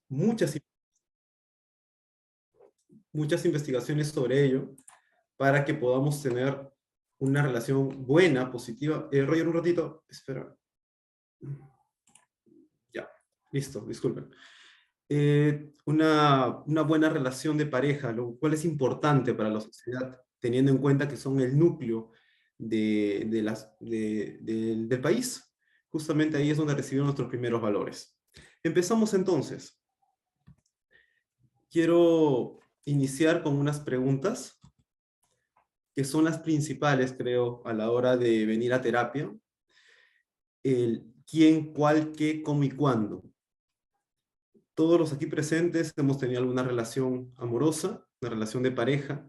muchas, muchas investigaciones sobre ello para que podamos tener una relación buena, positiva. Roger, un ratito, espera. Ya, listo, disculpen. Una buena relación de pareja, lo cual es importante para la sociedad, teniendo en cuenta que son el núcleo del país. Justamente ahí es donde recibimos nuestros primeros valores. Empezamos entonces. Quiero iniciar con unas preguntas que son las principales, creo, a la hora de venir a terapia. El quién, cuál, qué, cómo y cuándo. Todos los aquí presentes hemos tenido alguna relación amorosa, una relación de pareja,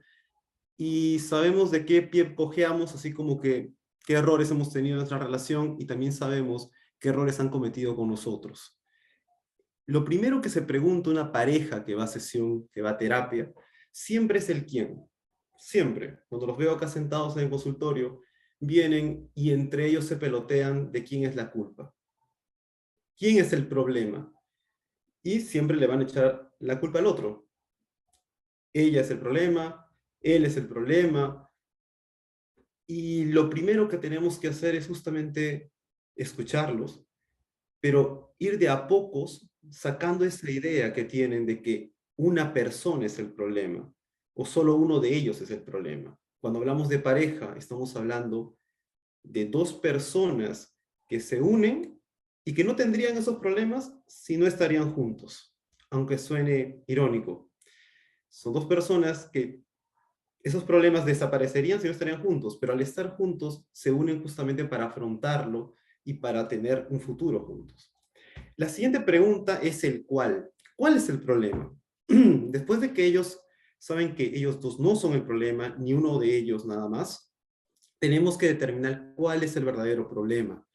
y sabemos de qué pie cojeamos, así como que qué errores hemos tenido en nuestra relación, y también sabemos qué errores han cometido con nosotros. Lo primero que se pregunta una pareja que va a sesión, que va a terapia, siempre es el quién. Siempre. Cuando los veo acá sentados en el consultorio, vienen y entre ellos se pelotean de quién es la culpa. ¿Quién es el problema? Y siempre le van a echar la culpa al otro. Ella es el problema, él es el problema. Y lo primero que tenemos que hacer es justamente escucharlos, pero ir de a pocos sacando esa idea que tienen de que una persona es el problema o solo uno de ellos es el problema. Cuando hablamos de pareja, estamos hablando de dos personas que se unen y que no tendrían esos problemas si no estarían juntos, aunque suene irónico. Son dos personas que esos problemas desaparecerían si no estarían juntos, pero al estar juntos se unen justamente para afrontarlo y para tener un futuro juntos. La siguiente pregunta es el cuál. ¿Cuál es el problema? Después de que ellos saben que ellos dos no son el problema, ni uno de ellos nada más, tenemos que determinar cuál es el verdadero problema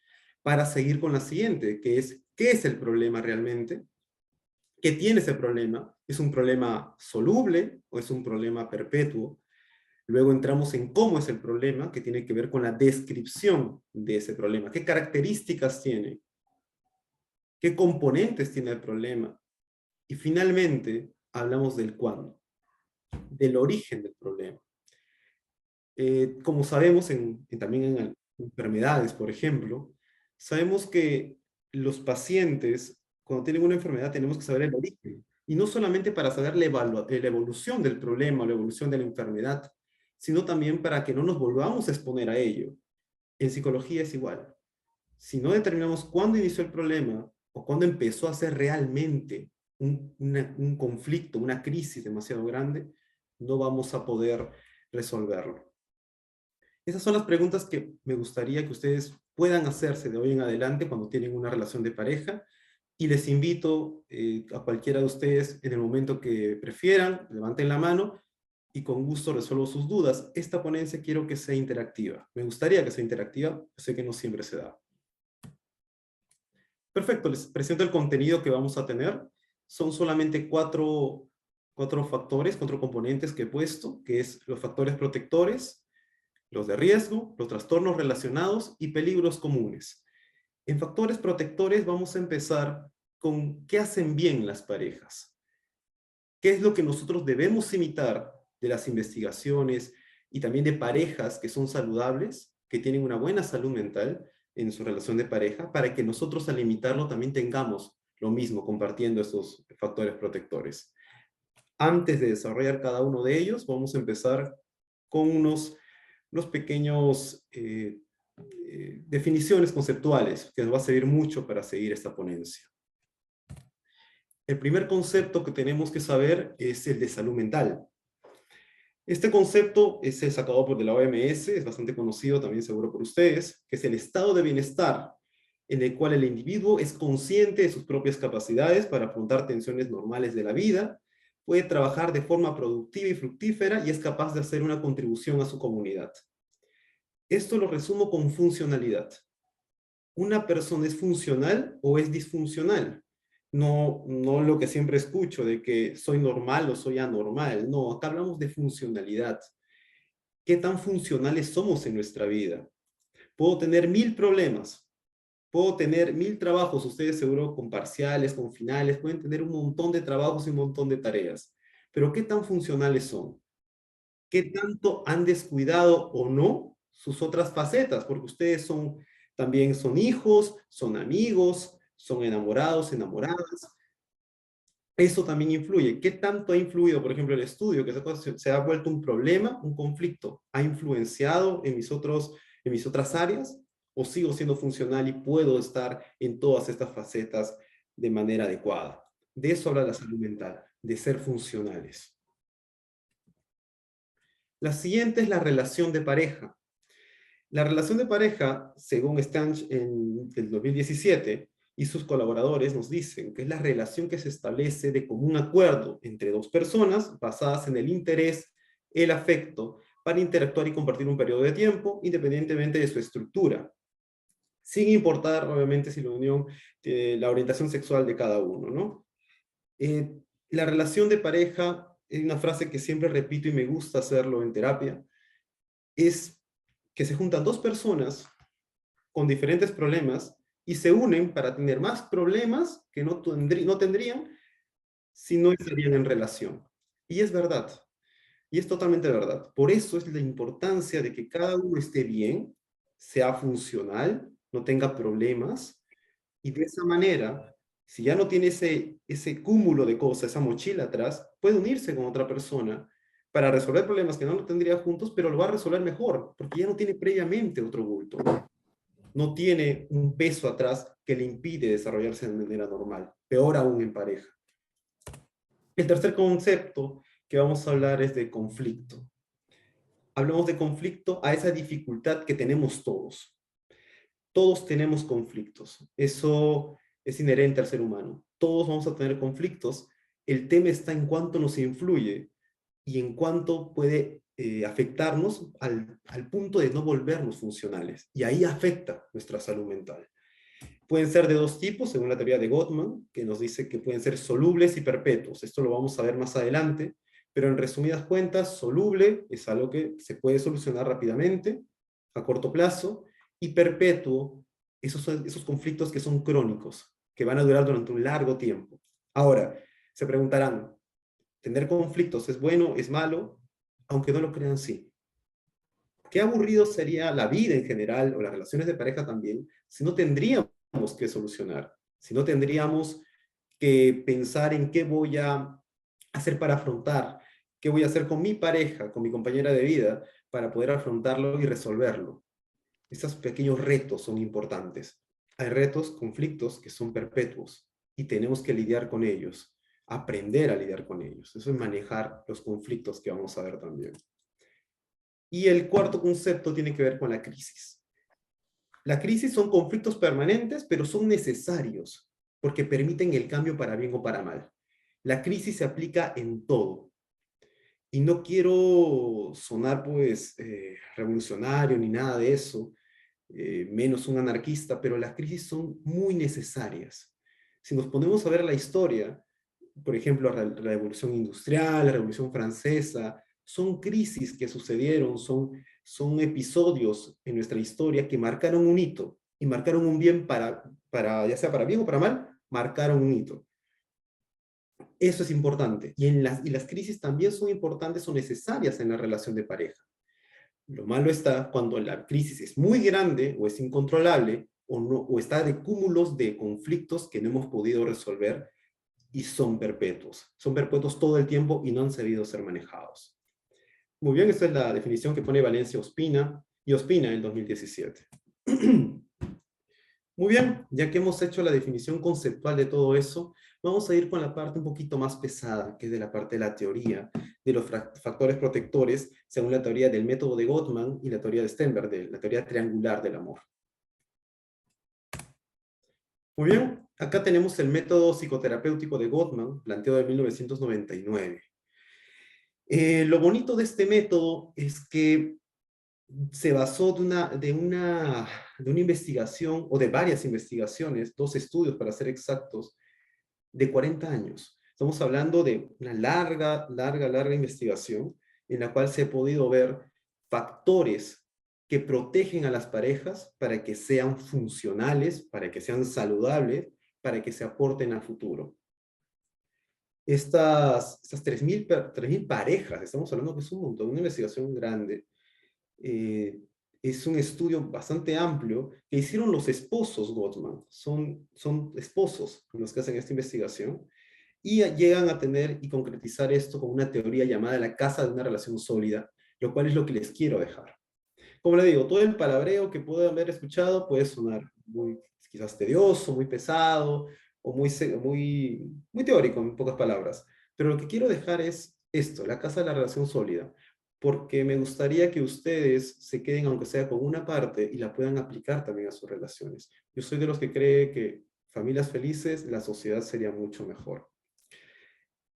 para seguir con la siguiente, que es, ¿qué es el problema realmente? ¿Qué tiene ese problema? ¿Es un problema soluble o es un problema perpetuo? Luego entramos en cómo es el problema, que tiene que ver con la descripción de ese problema. ¿Qué características tiene? ¿Qué componentes tiene el problema? Y finalmente hablamos del cuándo, del origen del problema. Como sabemos, también en enfermedades, por ejemplo, sabemos que los pacientes, cuando tienen una enfermedad, tenemos que saber el origen. Y no solamente para saber la evolución del problema o la evolución de la enfermedad, sino también para que no nos volvamos a exponer a ello. En psicología es igual. Si no determinamos cuándo inició el problema o cuándo empezó a ser realmente un conflicto, una crisis demasiado grande, no vamos a poder resolverlo. Esas son las preguntas que me gustaría que ustedes puedan hacerse de hoy en adelante cuando tienen una relación de pareja, y les invito a cualquiera de ustedes en el momento que prefieran, levanten la mano y con gusto resuelvo sus dudas. Esta ponencia quiero que sea interactiva. Me gustaría que sea interactiva, sé que no siempre se da. Perfecto, les presento el contenido que vamos a tener. Son solamente cuatro factores, cuatro componentes que he puesto, que es los factores protectores, los de riesgo, los trastornos relacionados y peligros comunes. En factores protectores vamos a empezar con qué hacen bien las parejas. ¿Qué es lo que nosotros debemos imitar de las investigaciones y también de parejas que son saludables, que tienen una buena salud mental en su relación de pareja, para que nosotros al imitarlo también tengamos lo mismo, compartiendo esos factores protectores? Antes de desarrollar cada uno de ellos, vamos a empezar con unos pequeños definiciones conceptuales que nos va a servir mucho para seguir esta ponencia. El primer concepto que tenemos que saber es el de salud mental. Este concepto es sacado por de la OMS, es bastante conocido también seguro por ustedes, que es el estado de bienestar en el cual el individuo es consciente de sus propias capacidades para afrontar tensiones normales de la vida, puede trabajar de forma productiva y fructífera y es capaz de hacer una contribución a su comunidad. Esto lo resumo con funcionalidad. ¿Una persona es funcional o es disfuncional? No lo que siempre escucho de que soy normal o soy anormal. No, acá hablamos de funcionalidad. ¿Qué tan funcionales somos en nuestra vida? Puedo tener 1000 problemas, Puedo tener 1000 trabajos, ustedes seguro con parciales, con finales, pueden tener un montón de trabajos y un montón de tareas. Pero ¿qué tan funcionales son? ¿Qué tanto han descuidado o no sus otras facetas? Porque ustedes también son hijos, son amigos, son enamorados, enamoradas. Eso también influye. ¿Qué tanto ha influido, por ejemplo, el estudio, que se ha vuelto un problema, un conflicto? ¿Ha influenciado en mis otras áreas? ¿O sigo siendo funcional y puedo estar en todas estas facetas de manera adecuada? De eso habla la salud mental, de ser funcionales. La siguiente es la relación de pareja. La relación de pareja, según Stanch en el 2017, y sus colaboradores nos dicen que es la relación que se establece de común acuerdo entre dos personas basadas en el interés, el afecto, para interactuar y compartir un periodo de tiempo, independientemente de su estructura, sin importar, obviamente, si la unión, la orientación sexual de cada uno, ¿no? Eh, la relación de pareja, es una frase que siempre repito y me gusta hacerlo en terapia, es que se juntan dos personas con diferentes problemas y se unen para tener más problemas que no tendrían si no estarían en relación. Y es verdad, y es totalmente verdad. Por eso es la importancia de que cada uno esté bien, sea funcional, no tenga problemas, y de esa manera, si ya no tiene ese cúmulo de cosas, esa mochila atrás, puede unirse con otra persona para resolver problemas que no lo tendría juntos, pero lo va a resolver mejor, porque ya no tiene previamente otro bulto, no tiene un peso atrás que le impide desarrollarse de manera normal, peor aún en pareja. El tercer concepto que vamos a hablar es de conflicto. Hablamos de conflicto a esa dificultad que tenemos todos. Todos tenemos conflictos. Eso es inherente al ser humano. Todos vamos a tener conflictos. El tema está en cuánto nos influye y en cuánto puede afectarnos al punto de no volvernos funcionales. Y ahí afecta nuestra salud mental. Pueden ser de dos tipos, según la teoría de Gottman, que nos dice que pueden ser solubles y perpetuos. Esto lo vamos a ver más adelante, pero en resumidas cuentas, soluble es algo que se puede solucionar rápidamente, a corto plazo, y perpetuo, esos conflictos que son crónicos, que van a durar durante un largo tiempo. Ahora, se preguntarán, ¿tener conflictos es bueno, es malo? Aunque no lo crean, sí. Qué aburrido sería la vida en general, o las relaciones de pareja también, si no tendríamos que solucionar, si no tendríamos que pensar en qué voy a hacer para afrontar, qué voy a hacer con mi pareja, con mi compañera de vida, para poder afrontarlo y resolverlo. Estos pequeños retos son importantes. Hay retos, conflictos que son perpetuos y tenemos que lidiar con ellos, aprender a lidiar con ellos. Eso es manejar los conflictos que vamos a ver también. Y el cuarto concepto tiene que ver con la crisis. La crisis son conflictos permanentes, pero son necesarios porque permiten el cambio para bien o para mal. La crisis se aplica en todo. Y no quiero sonar pues revolucionario ni nada de eso, menos un anarquista, pero las crisis son muy necesarias. Si nos ponemos a ver la historia, por ejemplo, la Revolución Industrial, la Revolución Francesa, son crisis que sucedieron, son episodios en nuestra historia que marcaron un hito y marcaron un bien ya sea para bien o para mal, marcaron un hito. Eso es importante. Y las crisis también son importantes o necesarias en la relación de pareja. Lo malo está cuando la crisis es muy grande o es incontrolable o está de cúmulos de conflictos que no hemos podido resolver y son perpetuos. Son perpetuos todo el tiempo y no han sabido ser manejados. Muy bien, esta es la definición que pone Valencia Ospina y Ospina en el 2017. Muy bien, ya que hemos hecho la definición conceptual de todo eso, vamos a ir con la parte un poquito más pesada, que es de la parte de la teoría, de los factores protectores, según la teoría del método de Gottman y la teoría de Stenberg, de la teoría triangular del amor. Muy bien, acá tenemos el método psicoterapéutico de Gottman, planteado en 1999. Lo bonito de este método es que se basó de una investigación, o de varias investigaciones, 2 estudios para ser exactos, de 40 años. Estamos hablando de una larga investigación en la cual se ha podido ver factores que protegen a las parejas para que sean funcionales, para que sean saludables, para que se aporten a futuro. Estas 3.000 parejas, estamos hablando que es un montón, una investigación grande, eh, es un estudio bastante amplio que hicieron los esposos Gottman. Son esposos los que hacen esta investigación y llegan a tener y concretizar esto con una teoría llamada la casa de una relación sólida, lo cual es lo que les quiero dejar. Como le digo, todo el palabreo que puedo haber escuchado puede sonar muy quizás tedioso, muy pesado o muy teórico en pocas palabras. Pero lo que quiero dejar es esto, la casa de la relación sólida, porque me gustaría que ustedes se queden, aunque sea con una parte, y la puedan aplicar también a sus relaciones. Yo soy de los que cree que familias felices, la sociedad sería mucho mejor.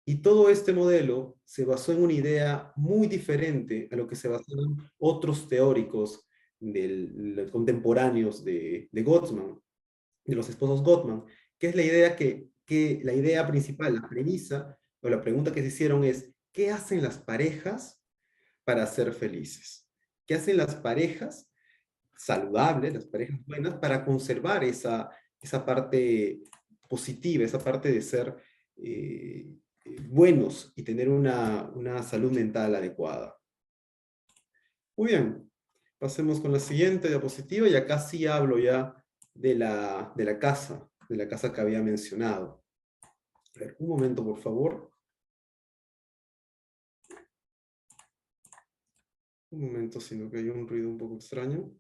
Y todo este modelo se basó en una idea muy diferente a lo que se basaron otros teóricos contemporáneos de Gottman, de los esposos Gottman, que es la idea que la idea principal, la premisa o la pregunta que se hicieron es, ¿qué hacen las parejas para ser felices? ¿Qué hacen las parejas saludables, las parejas buenas, para conservar esa parte positiva, esa parte de ser buenos y tener una salud mental adecuada? Muy bien, pasemos con la siguiente diapositiva y acá sí hablo ya de la casa que había mencionado. A ver, un momento, por favor. Un momento, sino que hay un ruido un poco extraño.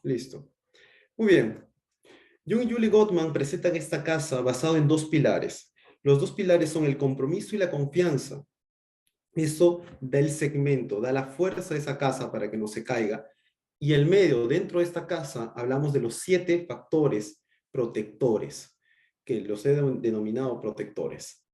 Listo. Muy bien. Jung y Julie Gottman presentan esta casa basado en dos pilares. Los dos pilares son el compromiso y la confianza. Eso da el segmento, da la fuerza de esa casa para que no se caiga. Y el medio, dentro de esta casa, hablamos de los 7 factores protectores, que los he denominado protectores.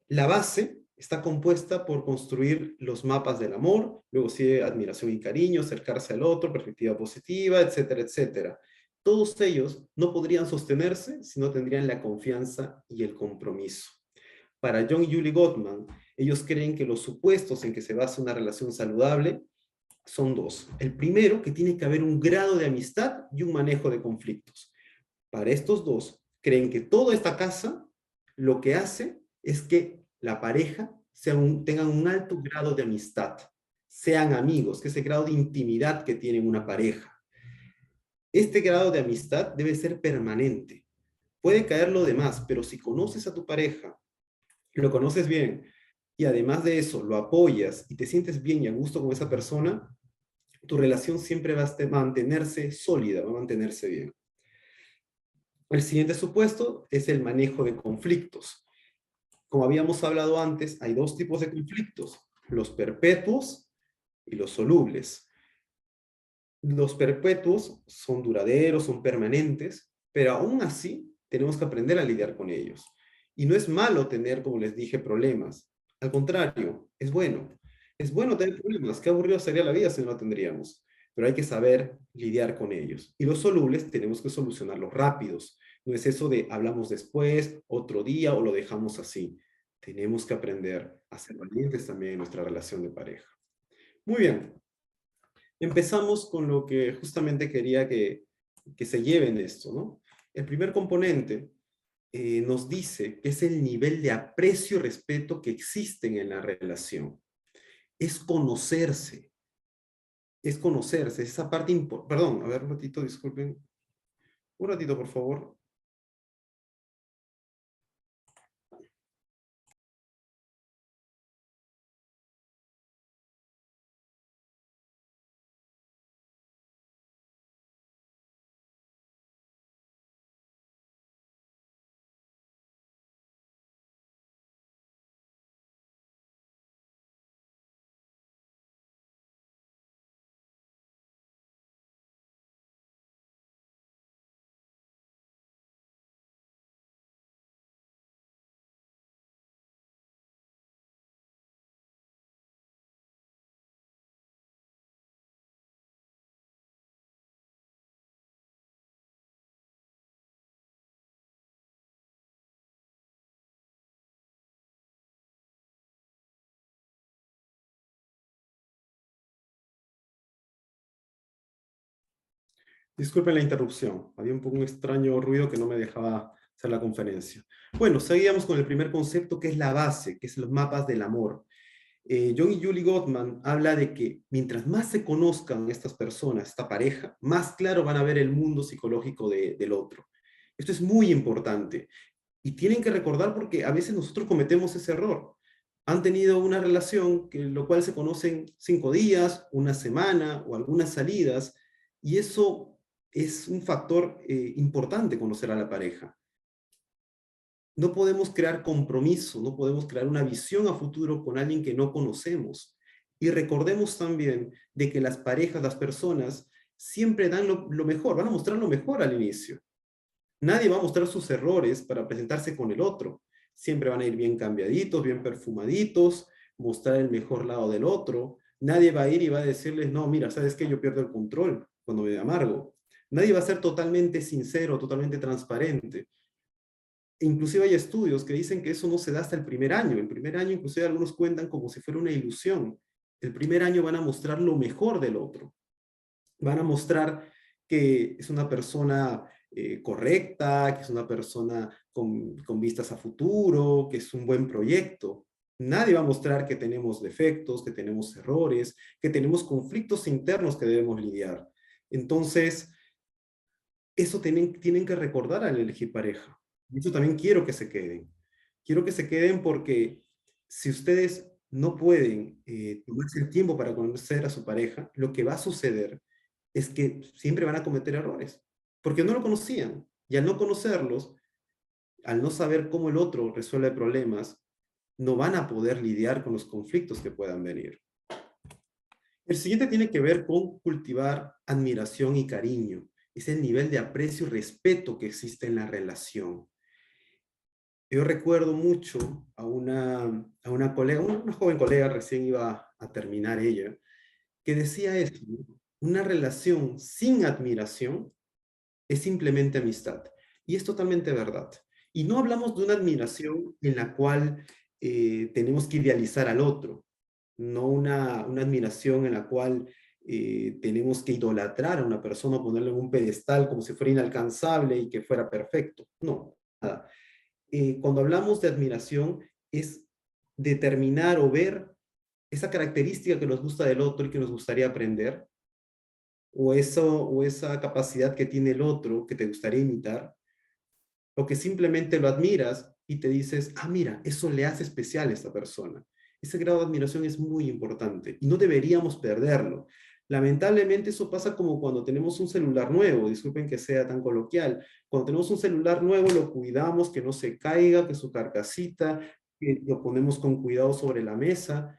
La base está compuesta por construir los mapas del amor, luego sigue admiración y cariño, acercarse al otro, perspectiva positiva, etcétera, etcétera. Todos ellos no podrían sostenerse si no tendrían la confianza y el compromiso. Para John y Julie Gottman, ellos creen que los supuestos en que se basa una relación saludable son dos. El primero, que tiene que haber un grado de amistad y un manejo de conflictos. Para estos dos, creen que toda esta casa lo que hace es que la pareja tengan un alto grado de amistad, sean amigos, que es el grado de intimidad que tienen una pareja. Este grado de amistad debe ser permanente. Puede caer lo demás, pero si conoces a tu pareja, lo conoces bien, y además de eso lo apoyas y te sientes bien y a gusto con esa persona, tu relación siempre va a mantenerse sólida, va a mantenerse bien. El siguiente supuesto es el manejo de conflictos. Como habíamos hablado antes, hay dos tipos de conflictos, los perpetuos y los solubles. Los perpetuos son duraderos, son permanentes, pero aún así tenemos que aprender a lidiar con ellos. Y no es malo tener, como les dije, problemas. Al contrario, es bueno. Es bueno tener problemas. Qué aburrido sería la vida si no lo tendríamos. Pero hay que saber lidiar con ellos. Y los solubles tenemos que solucionarlos rápidos. No es eso de hablamos después, otro día o lo dejamos así. Tenemos que aprender a ser valientes también en nuestra relación de pareja. Muy bien. Empezamos con lo que justamente quería que se lleven esto, ¿no? El primer componente nos dice que es el nivel de aprecio y respeto que existen en la relación. Es conocerse, esa parte importante. Perdón, a ver, un ratito, disculpen. Un ratito, por favor. Disculpen la interrupción. Había un poco un extraño ruido que no me dejaba hacer la conferencia. Bueno, seguíamos con el primer concepto, que es la base, que es los mapas del amor. John y Julie Gottman habla de que mientras más se conozcan estas personas, esta pareja, más claro van a ver el mundo psicológico del otro. Esto es muy importante. Y tienen que recordar porque a veces nosotros cometemos ese error. Han tenido una relación que lo cual se conocen 5 días, una semana o algunas salidas, y eso es un factor importante conocer a la pareja. No podemos crear compromiso, no podemos crear una visión a futuro con alguien que no conocemos. Y recordemos también de que las parejas, las personas, siempre dan lo mejor, van a mostrar lo mejor al inicio. Nadie va a mostrar sus errores para presentarse con el otro. Siempre van a ir bien cambiaditos, bien perfumaditos, mostrar el mejor lado del otro. Nadie va a ir y va a decirles, no, mira, ¿sabes qué? Yo pierdo el control cuando me amargo. Nadie va a ser totalmente sincero, totalmente transparente. Inclusive hay estudios que dicen que eso no se da hasta el primer año. El primer año, inclusive algunos cuentan como si fuera una ilusión. El primer año van a mostrar lo mejor del otro. Van a mostrar que es una persona correcta, que es una persona con vistas a futuro, que es un buen proyecto. Nadie va a mostrar que tenemos defectos, que tenemos errores, que tenemos conflictos internos que debemos lidiar. Entonces, eso tienen que recordar al elegir pareja. Y eso también quiero que se queden. Quiero que se queden porque si ustedes no pueden tomarse el tiempo para conocer a su pareja, lo que va a suceder es que siempre van a cometer errores, porque no lo conocían. Y al no conocerlos, al no saber cómo el otro resuelve problemas, no van a poder lidiar con los conflictos que puedan venir. El siguiente tiene que ver con cultivar admiración y cariño. Es el nivel de aprecio y respeto que existe en la relación. Yo recuerdo mucho a una colega, una joven colega, recién iba a terminar ella, que decía eso, ¿no? Una relación sin admiración es simplemente amistad. Y es totalmente verdad. Y no hablamos de una admiración en la cual tenemos que idealizar al otro, no una admiración en la cual tenemos que idolatrar a una persona, ponerlo en un pedestal como si fuera inalcanzable y que fuera perfecto. No, nada. Cuando hablamos de admiración es determinar o ver esa característica que nos gusta del otro y que nos gustaría aprender, o esa capacidad que tiene el otro que te gustaría imitar, o que simplemente lo admiras y te dices, ah, mira, eso le hace especial a esta persona. Ese grado de admiración es muy importante y no deberíamos perderlo. Lamentablemente eso pasa como cuando tenemos un celular nuevo, disculpen que sea tan coloquial, cuando tenemos un celular nuevo lo cuidamos, que no se caiga, que su carcasita, que lo ponemos con cuidado sobre la mesa.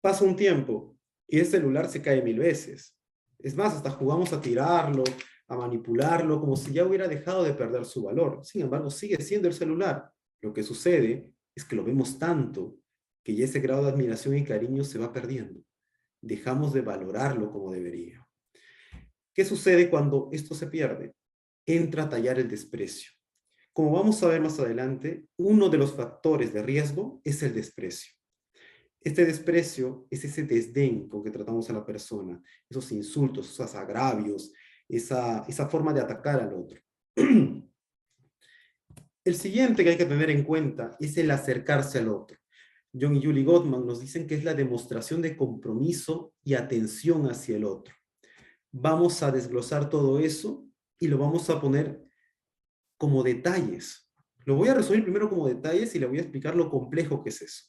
Pasa un tiempo y el celular se cae 1000 veces. Es más, hasta jugamos a tirarlo, a manipularlo, como si ya hubiera dejado de perder su valor. Sin embargo, sigue siendo el celular. Lo que sucede es que lo vemos tanto que ya ese grado de admiración y cariño se va perdiendo. Dejamos de valorarlo como debería. ¿Qué sucede cuando esto se pierde? Entra a tallar el desprecio. Como vamos a ver más adelante, uno de los factores de riesgo es el desprecio. Este desprecio es ese desdén con que tratamos a la persona, esos insultos, esos agravios, esa forma de atacar al otro. El siguiente que hay que tener en cuenta es el acercarse al otro. John y Julie Gottman nos dicen que es la demostración de compromiso y atención hacia el otro. Vamos a desglosar todo eso y lo vamos a poner como detalles. Lo voy a resumir primero como detalles y le voy a explicar lo complejo que es eso.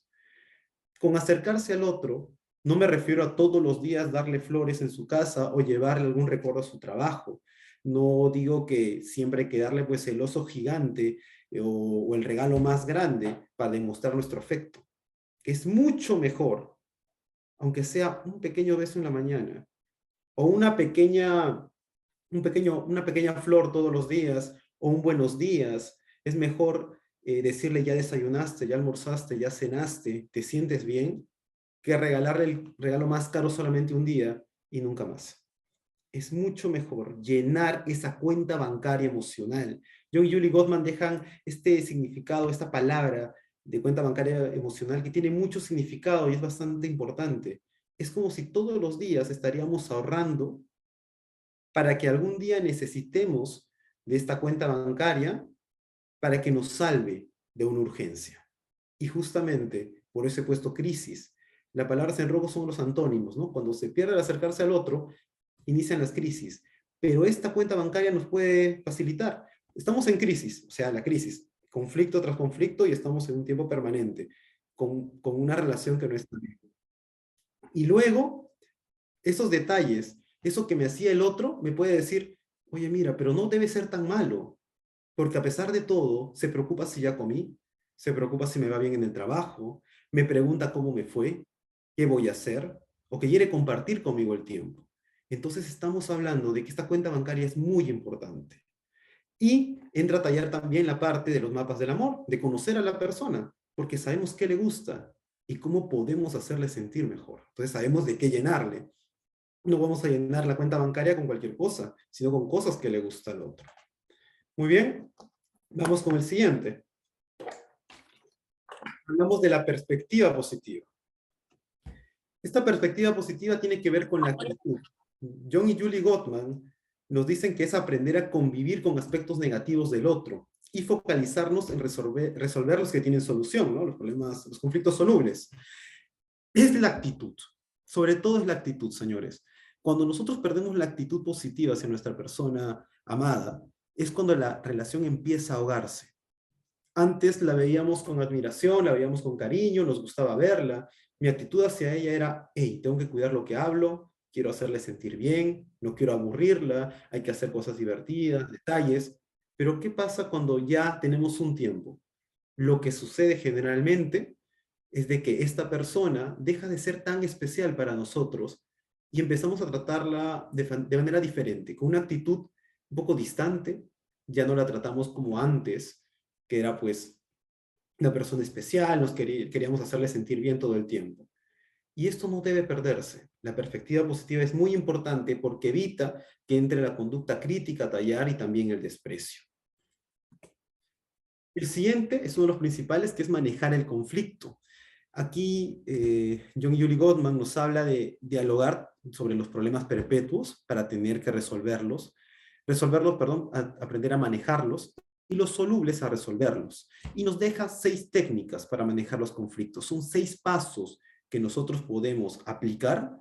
Con acercarse al otro, no me refiero a todos los días darle flores en su casa o llevarle algún recuerdo a su trabajo. No digo que siempre hay que darle pues el oso gigante o el regalo más grande para demostrar nuestro afecto. Es mucho mejor, aunque sea un pequeño beso en la mañana o una pequeña flor todos los días o un buenos días. Es mejor decirle ya desayunaste, ya almorzaste, ya cenaste, ¿te sientes bien? Que regalarle el regalo más caro solamente un día y nunca más. Es mucho mejor llenar esa cuenta bancaria emocional. John y Julie Gottman dejan este significado, esta palabra de cuenta bancaria emocional que tiene mucho significado y es bastante importante. Es como si todos los días estaríamos ahorrando para que algún día necesitemos de esta cuenta bancaria para que nos salve de una urgencia. Y justamente por eso he puesto crisis. La palabra en robo son los antónimos, ¿no? Cuando se pierde el acercarse al otro, inician las crisis. Pero esta cuenta bancaria nos puede facilitar. Estamos en crisis, o sea, la crisis, conflicto tras conflicto, y estamos en un tiempo permanente, con una relación que no está bien. Y luego, esos detalles, eso que me hacía el otro, me puede decir, oye, mira, pero no debe ser tan malo, porque a pesar de todo, se preocupa si ya comí, se preocupa si me va bien en el trabajo, me pregunta cómo me fue, qué voy a hacer, o que quiere compartir conmigo el tiempo. Entonces estamos hablando de que esta cuenta bancaria es muy importante. Y entra a tallar también la parte de los mapas del amor, de conocer a la persona, porque sabemos qué le gusta y cómo podemos hacerle sentir mejor. Entonces sabemos de qué llenarle. No vamos a llenar la cuenta bancaria con cualquier cosa, sino con cosas que le gusta al otro. Muy bien, vamos con el siguiente. Hablamos de la perspectiva positiva. Esta perspectiva positiva tiene que ver con la actitud. John y Julie Gottman nos dicen que es aprender a convivir con aspectos negativos del otro y focalizarnos en resolver los que tienen solución, ¿no? Los problemas, los conflictos solubles. Es la actitud. Sobre todo es la actitud, señores. Cuando nosotros perdemos la actitud positiva hacia nuestra persona amada, es cuando la relación empieza a ahogarse. Antes la veíamos con admiración, la veíamos con cariño, nos gustaba verla. Mi actitud hacia ella era, hey, tengo que cuidar lo que hablo, quiero hacerle sentir bien, no quiero aburrirla, hay que hacer cosas divertidas, detalles. Pero ¿qué pasa cuando ya tenemos un tiempo? Lo que sucede generalmente es de que esta persona deja de ser tan especial para nosotros y empezamos a tratarla de manera diferente, con una actitud un poco distante, ya no la tratamos como antes, que era pues una persona especial, queríamos hacerle sentir bien todo el tiempo. Y esto no debe perderse. La perspectiva positiva es muy importante porque evita que entre la conducta crítica, tallar y también el desprecio. El siguiente es uno de los principales, que es manejar el conflicto. Aquí John y Julie Gottman nos habla de dialogar sobre los problemas perpetuos para tener que resolverlos, perdón, aprender a manejarlos, y los solubles a resolverlos. Y nos deja 6 técnicas para manejar los conflictos. Son 6 pasos que nosotros podemos aplicar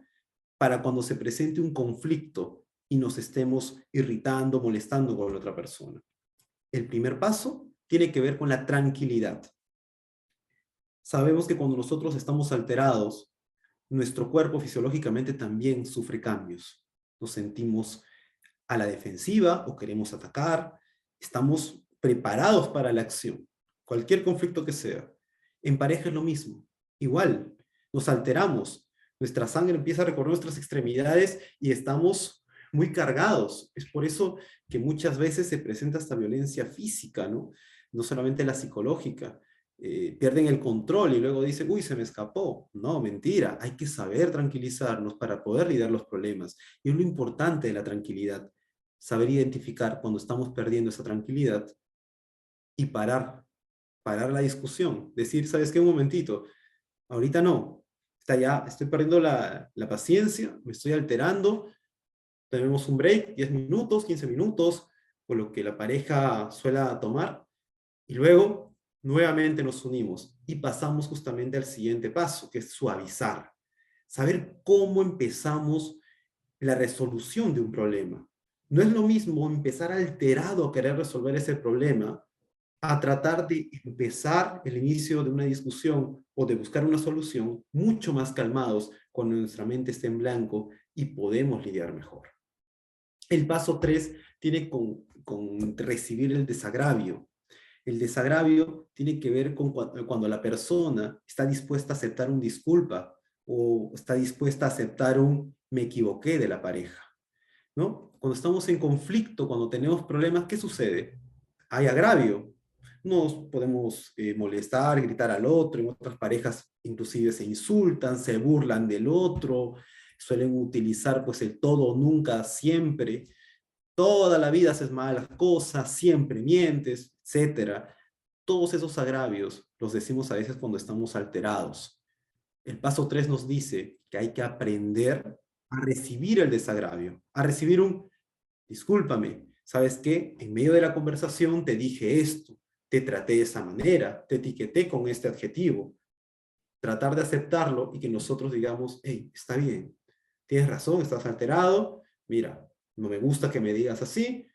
para cuando se presente un conflicto y nos estemos irritando, molestando con la otra persona. El primer paso tiene que ver con la tranquilidad. Sabemos que cuando nosotros estamos alterados, nuestro cuerpo fisiológicamente también sufre cambios. Nos sentimos a la defensiva o queremos atacar. Estamos preparados para la acción, cualquier conflicto que sea. En pareja es lo mismo. Igual, nos alteramos. Nuestra sangre empieza a recorrer nuestras extremidades y estamos muy cargados. Es por eso que muchas veces se presenta esta violencia física, ¿no? No solamente la psicológica. Pierden el control y luego dicen, uy, se me escapó. No, mentira. Hay que saber tranquilizarnos para poder lidiar los problemas. Y es lo importante de la tranquilidad. Saber identificar cuando estamos perdiendo esa tranquilidad y parar la discusión. Decir, ¿sabes qué? Un momentito. Ahorita no. Estoy perdiendo la paciencia, me estoy alterando. Tenemos un break, 10 minutos, 15 minutos, o lo que la pareja suela tomar. Y luego, nuevamente nos unimos y pasamos justamente al siguiente paso, que es suavizar. Saber cómo empezamos la resolución de un problema. No es lo mismo empezar alterado a querer resolver ese problema a tratar de empezar el inicio de una discusión o de buscar una solución mucho más calmados cuando nuestra mente esté en blanco y podemos lidiar mejor. El paso 3 tiene con recibir el desagravio. El desagravio tiene que ver con cuando la persona está dispuesta a aceptar un disculpa o está dispuesta a aceptar un me equivoqué de la pareja, ¿no? Cuando estamos en conflicto, cuando tenemos problemas, ¿qué sucede? Hay agravio. Nos podemos molestar, gritar al otro. En otras parejas inclusive se insultan, se burlan del otro, suelen utilizar pues el todo, nunca, siempre. Toda la vida haces malas cosas, siempre mientes, etcétera. Todos esos agravios los decimos a veces cuando estamos alterados. El paso 3 nos dice que hay que aprender a recibir el desagravio, a recibir un discúlpame, ¿sabes qué? En medio de la conversación te dije esto, te traté de esa manera, te etiqueté con este adjetivo. Tratar de aceptarlo y que nosotros digamos, hey, está bien, tienes razón, estás alterado, mira, no me gusta que me digas así,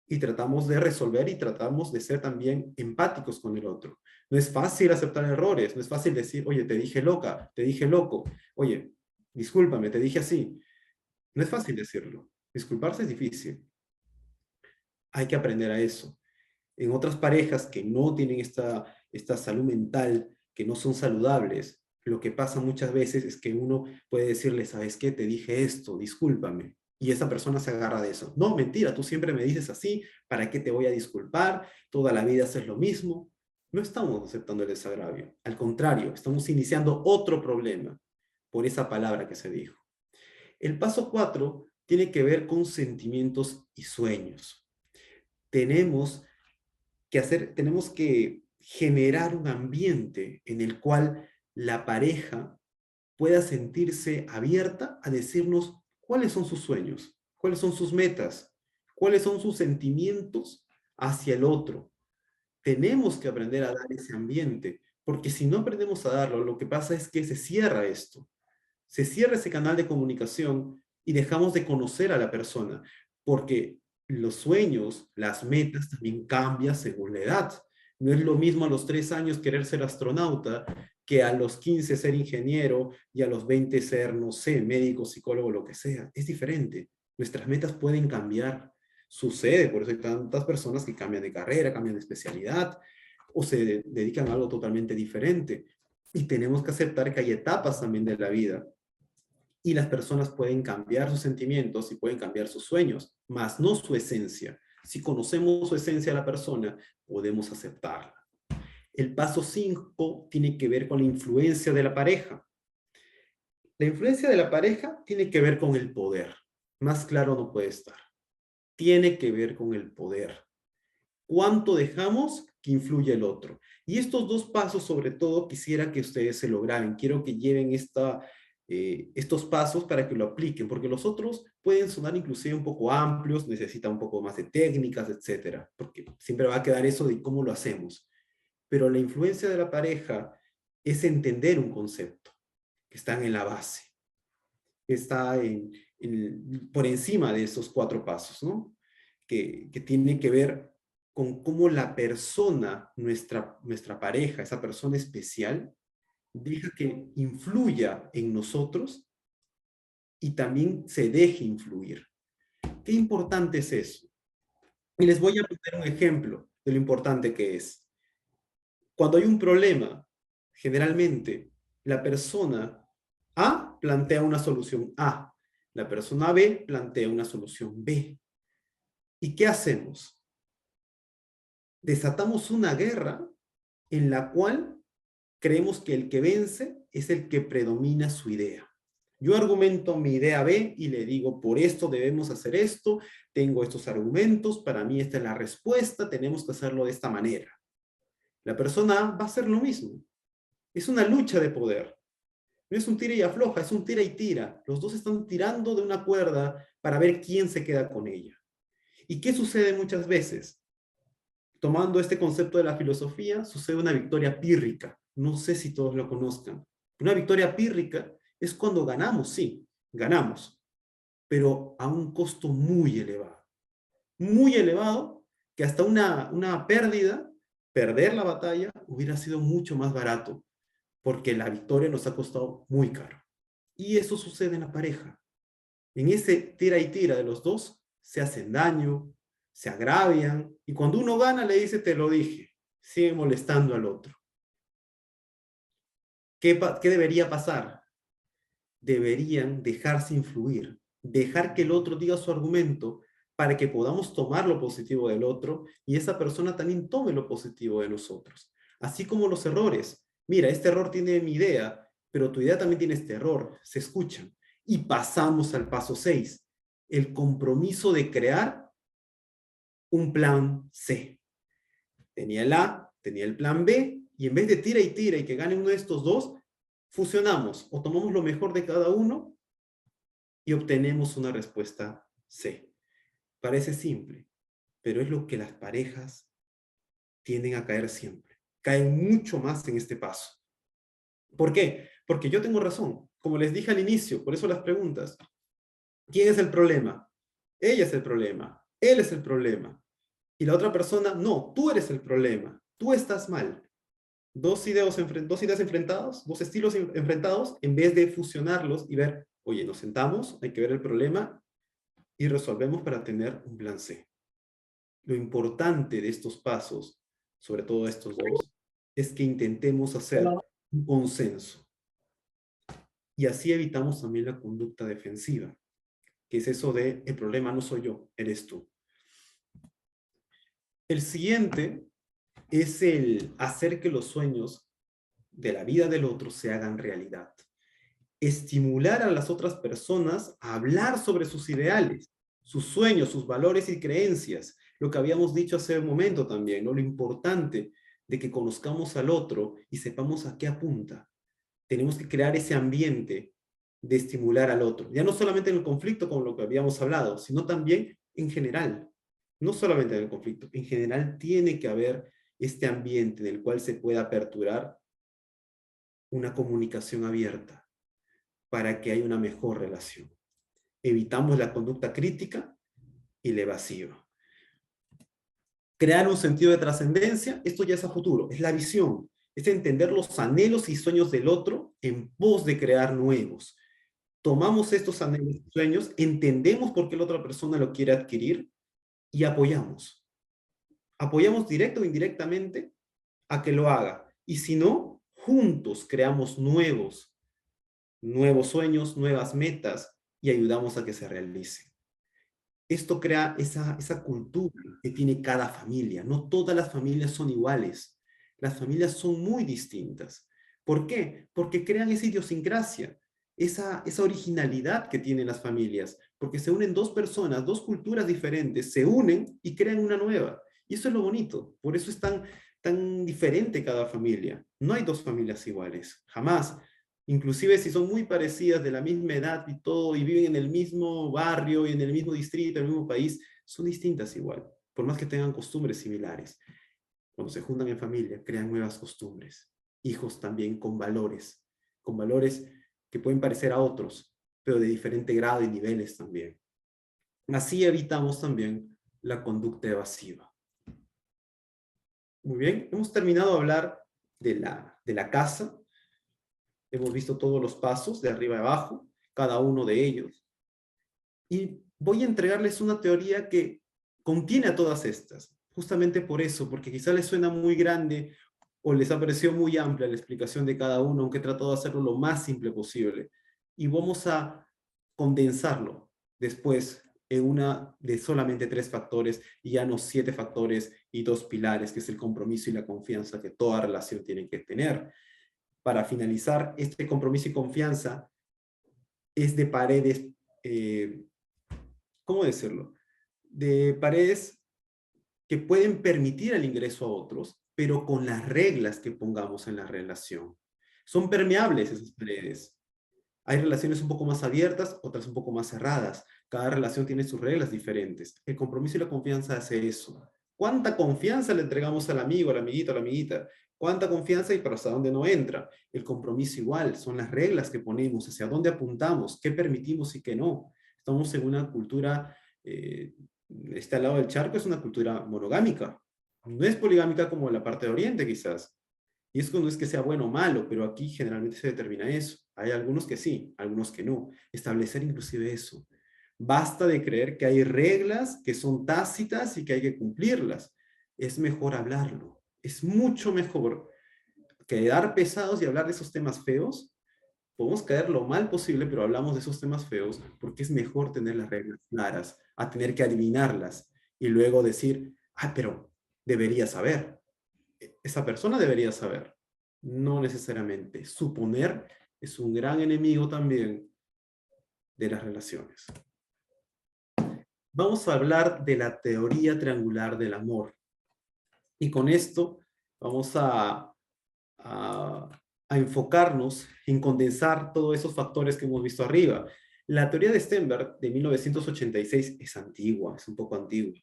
y tratamos de resolver y tratamos de ser también empáticos con el otro. No es fácil aceptar errores, no es fácil decir, oye, te dije loca, te dije loco, oye, discúlpame, te dije así. No es fácil decirlo. Disculparse es difícil. Hay que aprender a eso. En otras parejas que no tienen esta salud mental, que no son saludables, lo que pasa muchas veces es que uno puede decirle, ¿sabes qué? Te dije esto, discúlpame. Y esa persona se agarra de eso. No, mentira, tú siempre me dices así, ¿para qué te voy a disculpar? Toda la vida haces lo mismo. No estamos aceptando el desagravio. Al contrario, estamos iniciando otro problema por esa palabra que se dijo. El paso 4 tiene que ver con sentimientos y sueños. Tenemos tenemos que generar un ambiente en el cual la pareja pueda sentirse abierta a decirnos cuáles son sus sueños, cuáles son sus metas, cuáles son sus sentimientos hacia el otro. Tenemos que aprender a dar ese ambiente, porque si no aprendemos a darlo, lo que pasa es que se cierra esto, se cierra ese canal de comunicación y dejamos de conocer a la persona, porque los sueños, las metas también cambian según la edad. No es lo mismo a los 3 años querer ser astronauta que a los 15 ser ingeniero y a los 20 ser, no sé, médico, psicólogo, lo que sea. Es diferente. Nuestras metas pueden cambiar. Sucede, por eso hay tantas personas que cambian de carrera, cambian de especialidad o se dedican a algo totalmente diferente. Y tenemos que aceptar que hay etapas también de la vida y las personas pueden cambiar sus sentimientos y pueden cambiar sus sueños, mas no su esencia. Si conocemos su esencia de la persona, podemos aceptarla. El paso 5 tiene que ver con la influencia de la pareja. La influencia de la pareja tiene que ver con el poder. Más claro no puede estar. Tiene que ver con el poder. ¿Cuánto dejamos que influya el otro? Y estos dos pasos, sobre todo, quisiera que ustedes se lo graben. Quiero que lleven estos pasos para que lo apliquen, porque los otros pueden sonar inclusive un poco amplios, necesitan un poco más de técnicas, etcétera, porque siempre va a quedar eso de cómo lo hacemos. Pero la influencia de la pareja es entender un concepto que está en la base, que está por encima de esos 4 pasos, ¿no? Que tiene que ver con cómo la persona, nuestra pareja, esa persona especial, deja que influya en nosotros y también se deje influir. Qué importante es eso. Y les voy a poner un ejemplo de lo importante que es. Cuando hay un problema, generalmente la persona A plantea una solución A, la persona B plantea una solución B. ¿Y qué hacemos? Desatamos una guerra en la cual creemos que el que vence es el que predomina su idea. Yo argumento mi idea B y le digo, por esto debemos hacer esto, tengo estos argumentos, para mí esta es la respuesta, tenemos que hacerlo de esta manera. La persona A va a hacer lo mismo. Es una lucha de poder. No es un tira y afloja, es un tira y tira. Los dos están tirando de una cuerda para ver quién se queda con ella. ¿Y qué sucede muchas veces? Tomando este concepto de la filosofía, sucede una victoria pírrica. No sé si todos lo conozcan. Una victoria pírrica es cuando ganamos, sí, ganamos, pero a un costo muy elevado. Muy elevado, que hasta una pérdida, perder la batalla, hubiera sido mucho más barato, porque la victoria nos ha costado muy caro. Y eso sucede en la pareja. En ese tira y tira de los dos, se hacen daño, se agravian, y cuando uno gana le dice, te lo dije, sigue molestando al otro. ¿Qué debería pasar? Deberían dejarse influir, dejar que el otro diga su argumento para que podamos tomar lo positivo del otro y esa persona también tome lo positivo de nosotros. Así como los errores. Mira, este error tiene mi idea, pero tu idea también tiene este error. Se escuchan. Y pasamos al paso 6, el compromiso de crear un plan C. Tenía el A, tenía el plan B, y en vez de tira y tira y que gane uno de estos dos, fusionamos o tomamos lo mejor de cada uno y obtenemos una respuesta C. Parece simple, pero es lo que las parejas tienden a caer siempre. Caen mucho más en este paso. ¿Por qué? Porque yo tengo razón. Como les dije al inicio, por eso las preguntas. ¿Quién es el problema? Ella es el problema. Él es el problema. Y la otra persona, no, tú eres el problema. Tú estás mal. Dos ideas enfrentados, dos estilos enfrentados, en vez de fusionarlos y ver, oye, nos sentamos, hay que ver el problema y resolvemos para tener un plan C. Lo importante de estos pasos, sobre todo estos dos, es que intentemos hacer un consenso. Y así evitamos también la conducta defensiva, que es eso de, el problema no soy yo, eres tú. El siguiente es el hacer que los sueños de la vida del otro se hagan realidad. Estimular a las otras personas a hablar sobre sus ideales, sus sueños, sus valores y creencias. Lo que habíamos dicho hace un momento también, ¿no? Lo importante de que conozcamos al otro y sepamos a qué apunta. Tenemos que crear ese ambiente de estimular al otro. Ya no solamente en el conflicto, como lo que habíamos hablado, sino también en general. No solamente en el conflicto, en general tiene que haber este ambiente del cual se pueda aperturar una comunicación abierta para que haya una mejor relación. Evitamos la conducta crítica y la evasiva. Crear un sentido de trascendencia, esto ya es a futuro, es la visión, es entender los anhelos y sueños del otro en pos de crear nuevos. Tomamos estos anhelos y sueños, entendemos por qué la otra persona lo quiere adquirir y apoyamos. Apoyamos directo o indirectamente a que lo haga. Y si no, juntos creamos nuevos sueños, nuevas metas y ayudamos a que se realicen. Esto crea esa cultura que tiene cada familia. No todas las familias son iguales. Las familias son muy distintas. ¿Por qué? Porque crean esa idiosincrasia, esa originalidad que tienen las familias, porque se unen dos personas, dos culturas diferentes, se unen y crean una nueva. Y eso es lo bonito. Por eso es tan diferente cada familia. No hay dos familias iguales, jamás. Inclusive si son muy parecidas, de la misma edad y todo, y viven en el mismo barrio y en el mismo distrito, en el mismo país, son distintas igual, por más que tengan costumbres similares. Cuando se juntan en familia, crean nuevas costumbres. Hijos también con valores que pueden parecer a otros, pero de diferente grado y niveles también. Así evitamos también la conducta evasiva. Muy bien, hemos terminado de hablar de la casa. Hemos visto todos los pasos de arriba a abajo, cada uno de ellos. Y voy a entregarles una teoría que contiene a todas estas. Justamente por eso, porque quizá les suena muy grande o les ha parecido muy amplia la explicación de cada uno, aunque he tratado de hacerlo lo más simple posible. Y vamos a condensarlo después en una de solamente 3 factores y ya no 7 factores y 2 pilares, que es el compromiso y la confianza que toda relación tiene que tener. Para finalizar, este compromiso y confianza es de paredes, ¿cómo decirlo? De paredes que pueden permitir el ingreso a otros, pero con las reglas que pongamos en la relación. Son permeables esas paredes. Hay relaciones un poco más abiertas, otras un poco más cerradas. Cada relación tiene sus reglas diferentes. El compromiso y la confianza hace eso. ¿Cuánta confianza le entregamos al amigo, al amiguito, a la amiguita? ¿Cuánta confianza y para hasta dónde no entra? El compromiso igual, son las reglas que ponemos, hacia dónde apuntamos, qué permitimos y qué no. Estamos en una cultura, este al lado del charco es una cultura monogámica. No es poligámica como la parte de Oriente quizás. Y eso no es que sea bueno o malo, pero aquí generalmente se determina eso. Hay algunos que sí, algunos que no. Establecer inclusive eso. Basta de creer que hay reglas que son tácitas y que hay que cumplirlas. Es mejor hablarlo. Es mucho mejor que dar pesados y hablar de esos temas feos. Podemos caer lo mal posible, pero hablamos de esos temas feos porque es mejor tener las reglas claras, a tener que adivinarlas y luego decir, ah, pero debería saber. Esa persona debería saber. No necesariamente. Suponer es un gran enemigo también de las relaciones. Vamos a hablar de la teoría triangular del amor. Y con esto vamos a enfocarnos en condensar todos esos factores que hemos visto arriba. La teoría de Stenberg de 1986 es antigua, es un poco antigua.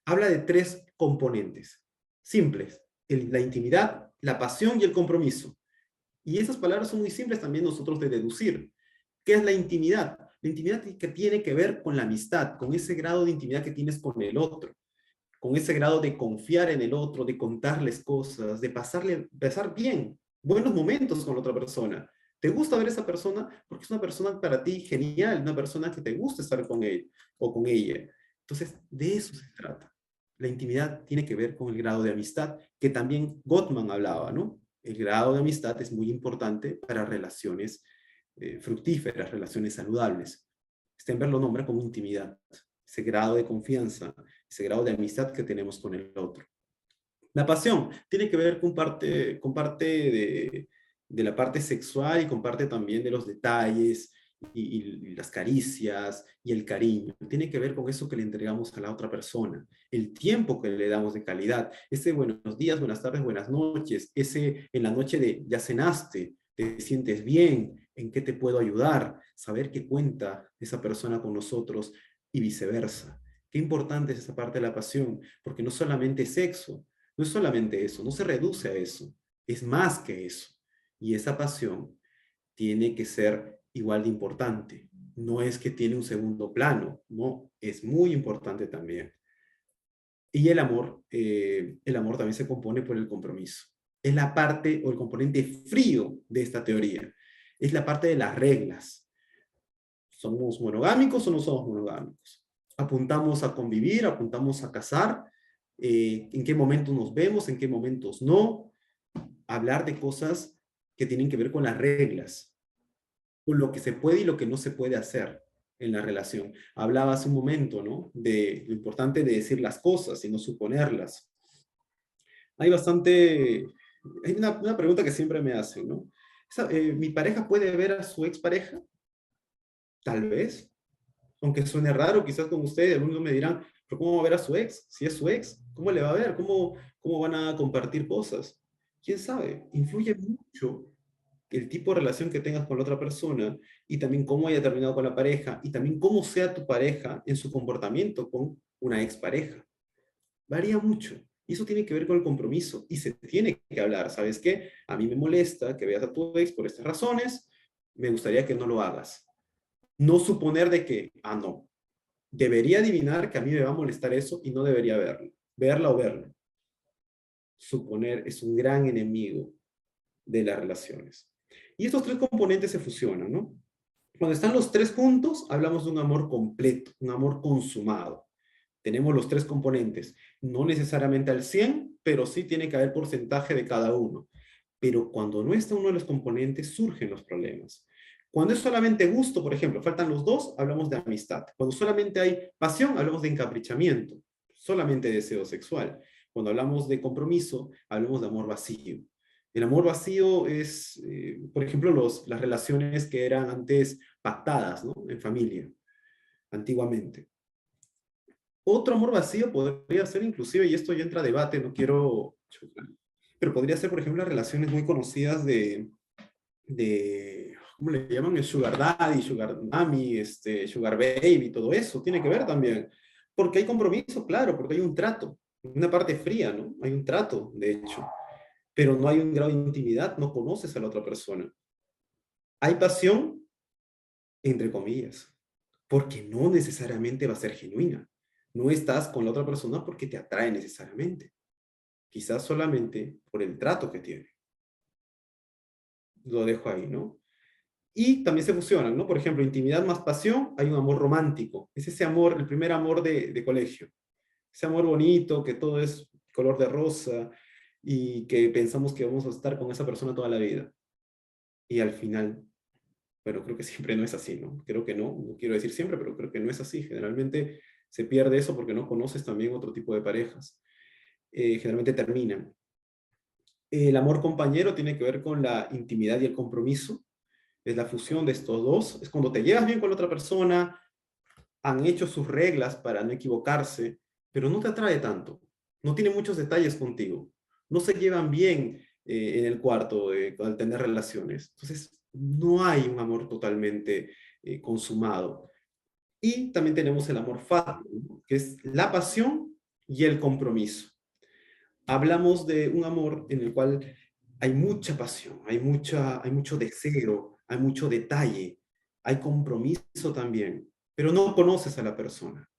Habla de tres componentes simples: la intimidad, la pasión y el compromiso. Y esas palabras son muy simples también nosotros de deducir. ¿Qué es la intimidad? La intimidad que tiene que ver con la amistad, con ese grado de intimidad que tienes con el otro, con ese grado de confiar en el otro, de contarles cosas, de pasar bien, buenos momentos con la otra persona. ¿Te gusta ver a esa persona? Porque es una persona para ti genial, una persona que te gusta estar con él o con ella. Entonces, de eso se trata. La intimidad tiene que ver con el grado de amistad, que también Gottman hablaba, ¿no? El grado de amistad es muy importante para relaciones fructíferas, relaciones saludables. Stenberg lo nombra como intimidad, ese grado de confianza, ese grado de amistad que tenemos con el otro. La pasión tiene que ver con parte de la parte sexual y con parte también de los detalles y las caricias y el cariño. Tiene que ver con eso que le entregamos a la otra persona, el tiempo que le damos de calidad, ese buenos días, buenas tardes, buenas noches, ese en la noche de ya cenaste, te sientes bien, en qué te puedo ayudar, saber que cuenta esa persona con nosotros y viceversa. Qué importante es esa parte de la pasión, porque no solamente es sexo, no es solamente eso, no se reduce a eso, es más que eso. Y esa pasión tiene que ser igual de importante. No es que tiene un segundo plano, no, es muy importante también. Y el amor también se compone por el compromiso. Es la parte o el componente frío de esta teoría. Es la parte de las reglas. ¿Somos monogámicos o no somos monogámicos? Apuntamos a convivir, apuntamos a casar, en qué momentos nos vemos, en qué momentos no, hablar de cosas que tienen que ver con las reglas, con lo que se puede y lo que no se puede hacer en la relación. Hablaba hace un momento, ¿no? De lo importante de decir las cosas y no suponerlas. Hay bastante, hay una pregunta que siempre me hacen, ¿no? ¿Mi pareja puede ver a su expareja? Tal vez, aunque suene raro, quizás con ustedes, algunos me dirán, pero ¿cómo va a ver a su ex? Si es su ex, ¿cómo le va a ver? ¿Cómo van a compartir cosas? ¿Quién sabe? Influye mucho el tipo de relación que tengas con la otra persona y también cómo haya terminado con la pareja y también cómo sea tu pareja en su comportamiento con una expareja. Varía mucho. Y eso tiene que ver con el compromiso y se tiene que hablar. ¿Sabes qué? A mí me molesta que veas a tu ex por estas razones. Me gustaría que no lo hagas. No suponer de que, no, debería adivinar que a mí me va a molestar eso y no debería verlo. Verla o verlo. Suponer es un gran enemigo de las relaciones. Y estos tres componentes se fusionan, ¿no? Cuando están los tres juntos, hablamos de un amor completo, un amor consumado. Tenemos los tres componentes, no necesariamente al 100, pero sí tiene que haber porcentaje de cada uno. Pero cuando no está uno de los componentes, surgen los problemas. Cuando es solamente gusto, por ejemplo, faltan los dos, hablamos de amistad. Cuando solamente hay pasión, hablamos de encaprichamiento, solamente deseo sexual. Cuando hablamos de compromiso, hablamos de amor vacío. El amor vacío es, por ejemplo, las relaciones que eran antes pactadas, ¿no? En familia, antiguamente. Otro amor vacío podría ser inclusive, y esto ya entra a debate, no quiero chocar, pero podría ser, por ejemplo, las relaciones muy conocidas ¿cómo le llaman? El sugar daddy, sugar mami, sugar baby, todo eso tiene que ver también. Porque hay compromiso, claro, porque hay un trato, una parte fría, ¿no? Hay un trato, de hecho, pero no hay un grado de intimidad, no conoces a la otra persona. Hay pasión, entre comillas, porque no necesariamente va a ser genuina. No estás con la otra persona porque te atrae necesariamente. Quizás solamente por el trato que tiene. Lo dejo ahí, ¿no? Y también se fusionan, ¿no? Por ejemplo, intimidad más pasión, hay un amor romántico. Es ese amor, el primer amor de colegio. Ese amor bonito, que todo es color de rosa y que pensamos que vamos a estar con esa persona toda la vida. Y al final, bueno, creo que siempre no es así, ¿no? Creo que no quiero decir siempre, pero creo que no es así. Generalmente se pierde eso porque no conoces también otro tipo de parejas. Generalmente terminan. El amor compañero tiene que ver con la intimidad y el compromiso. Es la fusión de estos dos. Es cuando te llevas bien con la otra persona, han hecho sus reglas para no equivocarse, pero no te atrae tanto. No tiene muchos detalles contigo. No se llevan bien en el cuarto al tener relaciones. Entonces, no hay un amor totalmente consumado. Y también tenemos el amor fati, ¿no? Que es la pasión y el compromiso. Hablamos de un amor en el cual hay mucha pasión, hay mucho deseo, hay mucho detalle, hay compromiso también, pero no conoces a la persona.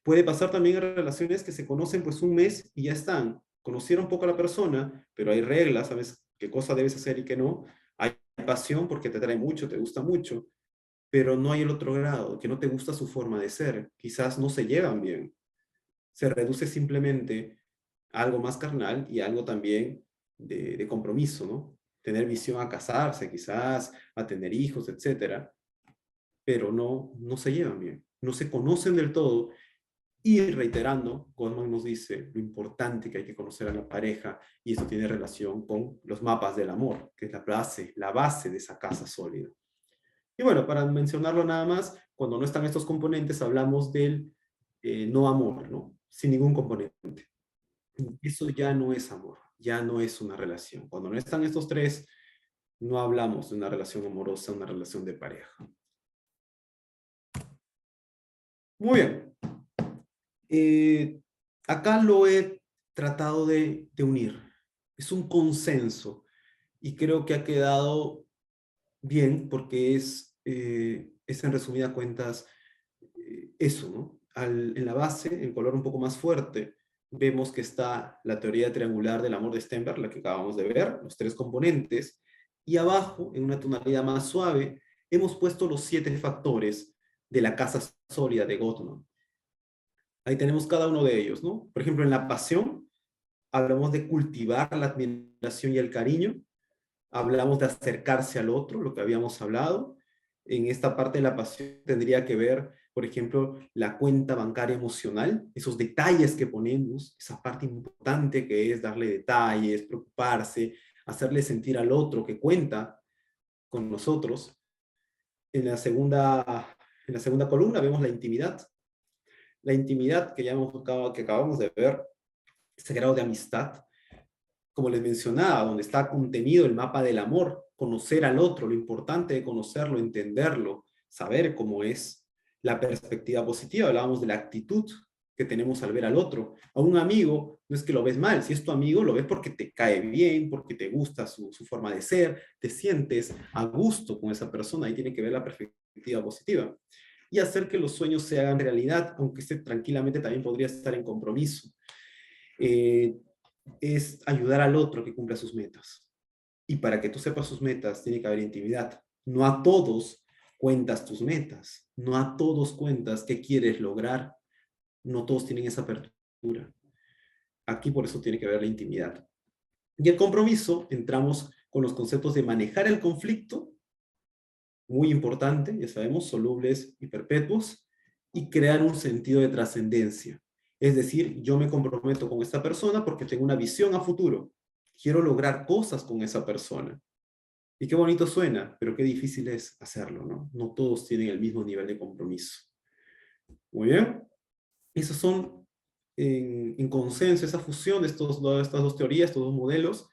Puede pasar también en relaciones que se conocen pues un mes y ya están. Conocieron poco a la persona, pero hay reglas, sabes qué cosa debes hacer y qué no. Hay pasión porque te trae mucho, te gusta mucho, pero no hay el otro grado, que no te gusta su forma de ser. Quizás no se llevan bien. Se reduce simplemente a algo más carnal y algo también de compromiso, ¿no? Tener visión a casarse, quizás, a tener hijos, etcétera, pero no se llevan bien, no se conocen del todo. Y reiterando, Goldman nos dice lo importante que hay que conocer a la pareja, y esto tiene relación con los mapas del amor, que es la base de esa casa sólida. Y bueno, para mencionarlo nada más, cuando no están estos componentes, hablamos del no amor, ¿no? Sin ningún componente. Eso ya no es amor, ya no es una relación. Cuando no están estos tres, no hablamos de una relación amorosa, una relación de pareja. Muy bien. Eh, Acá lo he tratado de unir. Es un consenso y creo que ha quedado bien porque es en resumida cuentas eso, ¿no? En la base, en color un poco más fuerte, vemos que está la teoría triangular del amor de Stenberg, la que acabamos de ver, los tres componentes, y abajo, en una tonalidad más suave, hemos puesto los 7 factores de la casa sólida de Gottman. Ahí tenemos cada uno de ellos, ¿no? Por ejemplo, en la pasión, hablamos de cultivar la admiración y el cariño, hablamos de acercarse al otro, lo que habíamos hablado. En esta parte de la pasión tendría que ver, por ejemplo, la cuenta bancaria emocional, esos detalles que ponemos, esa parte importante que es darle detalles, preocuparse, hacerle sentir al otro que cuenta con nosotros. En la segunda columna vemos la intimidad. La intimidad que ya que acabamos de ver, ese grado de amistad, como les mencionaba, donde está contenido el mapa del amor, conocer al otro, lo importante de conocerlo, entenderlo, saber cómo es, la perspectiva positiva, hablábamos de la actitud que tenemos al ver al otro. A un amigo no es que lo ves mal, si es tu amigo lo ves porque te cae bien, porque te gusta su forma de ser, te sientes a gusto con esa persona, ahí tiene que ver la perspectiva positiva. Y hacer que los sueños se hagan realidad, aunque esté tranquilamente también podría estar en compromiso. Eh, es ayudar al otro a que cumpla sus metas. Y para que tú sepas sus metas, tiene que haber intimidad. No a todos cuentas tus metas. No a todos cuentas qué quieres lograr. No todos tienen esa apertura. Aquí por eso tiene que haber la intimidad. Y el compromiso, entramos con los conceptos de manejar el conflicto, muy importante, ya sabemos, solubles y perpetuos, y crear un sentido de trascendencia. Es decir, yo me comprometo con esta persona porque tengo una visión a futuro. Quiero lograr cosas con esa persona. Y qué bonito suena, pero qué difícil es hacerlo, ¿no? No todos tienen el mismo nivel de compromiso. Muy bien. Esas son en consenso, esa fusión de estas dos teorías, estos dos modelos.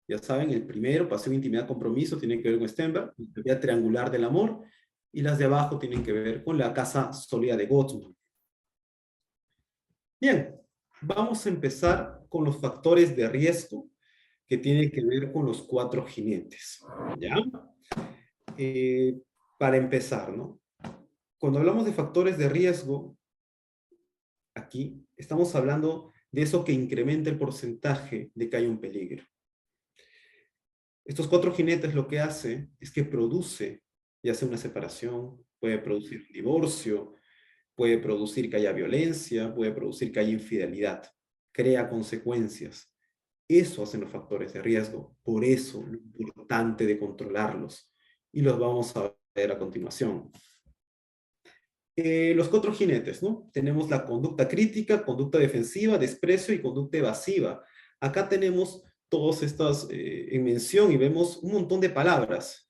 Ya saben, el primero, pasión, intimidad, compromiso, tiene que ver con Stenberg, la teoría triangular del amor, y las de abajo tienen que ver con la casa sólida de Gottman. Bien, vamos a empezar con los factores de riesgo que tienen que ver con los 4 jinetes. ¿Ya? Eh, para empezar, ¿no? Cuando hablamos de factores de riesgo, aquí estamos hablando de eso que incrementa el porcentaje de que hay un peligro. Estos 4 jinetes lo que hace es que produce, ya sea una separación, puede producir un divorcio, puede producir que haya violencia, puede producir que haya infidelidad, crea consecuencias. Eso hacen los factores de riesgo, por eso lo importante de controlarlos. Y los vamos a ver a continuación. Los 4 jinetes, ¿no? Tenemos la conducta crítica, conducta defensiva, desprecio y conducta evasiva. Acá tenemos todas estas en mención y vemos un montón de palabras.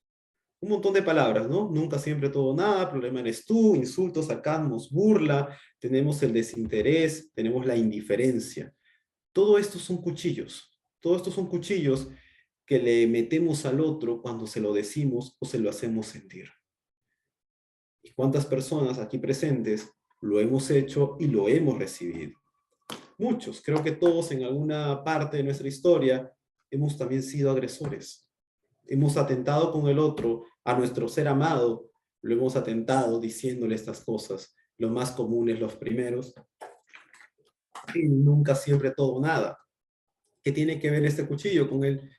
Un montón de palabras, ¿no? Nunca, siempre, todo, nada, problema eres tú, insultos, sacamos, burla, tenemos el desinterés, tenemos la indiferencia. Todo esto son cuchillos. Todo esto son cuchillos que le metemos al otro cuando se lo decimos o se lo hacemos sentir. ¿Y cuántas personas aquí presentes lo hemos hecho y lo hemos recibido? Muchos, creo que todos en alguna parte de nuestra historia hemos también sido agresores. Hemos atentado con el otro, a nuestro ser amado, lo hemos atentado diciéndole estas cosas, los más comunes, los primeros, y nunca siempre todo nada. ¿Qué tiene que ver este cuchillo con el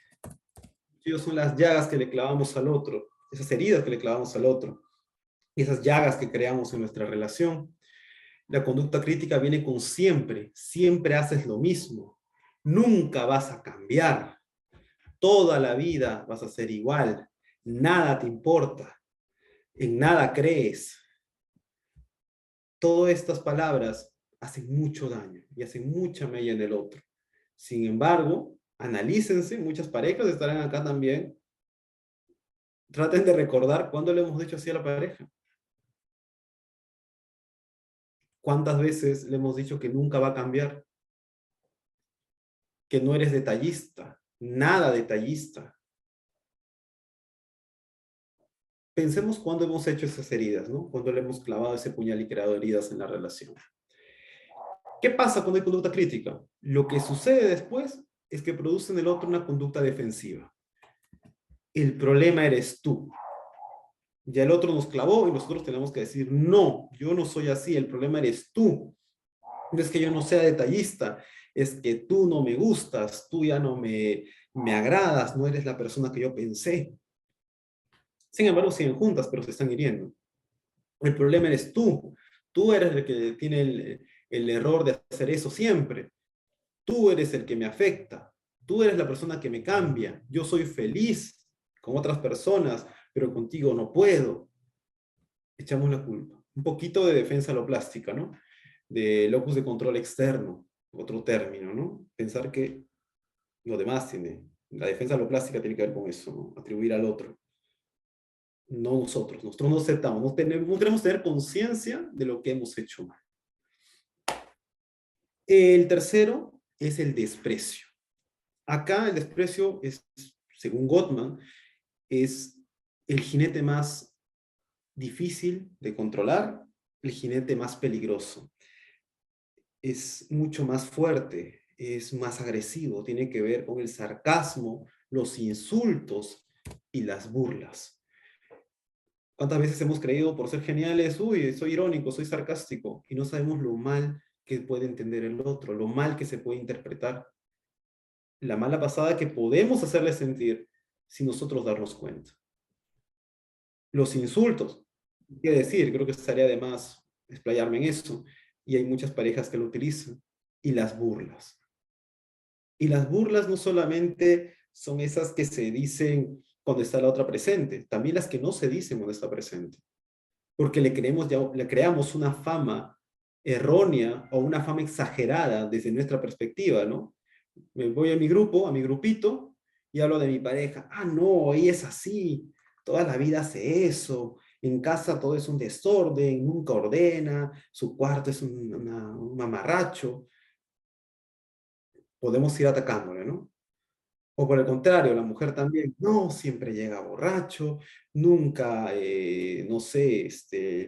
cuchillo? Son las llagas que le clavamos al otro, esas heridas que le clavamos al otro, esas llagas que creamos en nuestra relación. La conducta crítica viene con siempre, siempre haces lo mismo, nunca vas a cambiar, toda la vida vas a ser igual, nada te importa, en nada crees. Todas estas palabras hacen mucho daño y hacen mucha mella en el otro. Sin embargo, analícense, muchas parejas estarán acá también. Traten de recordar cuándo le hemos dicho así a la pareja. ¿Cuántas veces le hemos dicho que nunca va a cambiar? Que no eres detallista, nada detallista. Pensemos cuándo hemos hecho esas heridas, ¿no? Cuando le hemos clavado ese puñal y creado heridas en la relación. ¿Qué pasa cuando hay conducta crítica? Lo que sucede después es que produce en el otro una conducta defensiva. El problema eres tú. Ya el otro nos clavó y nosotros tenemos que decir, no, yo no soy así, el problema eres tú. No es que yo no sea detallista, es que tú no me gustas, tú ya no me agradas, no eres la persona que yo pensé. Sin embargo, siguen juntas, pero se están hiriendo. El problema eres tú eres el que tiene el error de hacer eso siempre. Tú eres el que me afecta, tú eres la persona que me cambia, yo soy feliz con otras personas, pero contigo no puedo. Echamos la culpa. Un poquito de defensa aloplástica, ¿no? De locus de control externo, otro término, ¿no? Pensar que lo demás tiene, la defensa aloplástica tiene que ver con eso, ¿no? Atribuir al otro. No nosotros no aceptamos, no queremos tener conciencia de lo que hemos hecho mal. El tercero es el desprecio. Acá el desprecio es, según Gottman, es el jinete más difícil de controlar, el jinete más peligroso. Es mucho más fuerte, es más agresivo, tiene que ver con el sarcasmo, los insultos y las burlas. ¿Cuántas veces hemos creído por ser geniales, uy, soy irónico, soy sarcástico, y no sabemos lo mal que puede entender el otro, lo mal que se puede interpretar, la mala pasada que podemos hacerle sentir sin nosotros darnos cuenta? Los insultos, qué decir, creo que estaría de más explayarme en eso, y hay muchas parejas que lo utilizan, y las burlas. Y las burlas no solamente son esas que se dicen cuando está la otra presente, también las que no se dicen cuando está presente, porque le creamos una fama errónea o una fama exagerada desde nuestra perspectiva, ¿no? Me voy a mi grupo, a mi grupito, y hablo de mi pareja. Ah, no, ella es así, toda la vida hace eso, en casa todo es un desorden, nunca ordena, su cuarto es un mamarracho. Podemos ir atacándole, ¿no? O por el contrario, la mujer también, no, siempre llega borracho, nunca, no sé,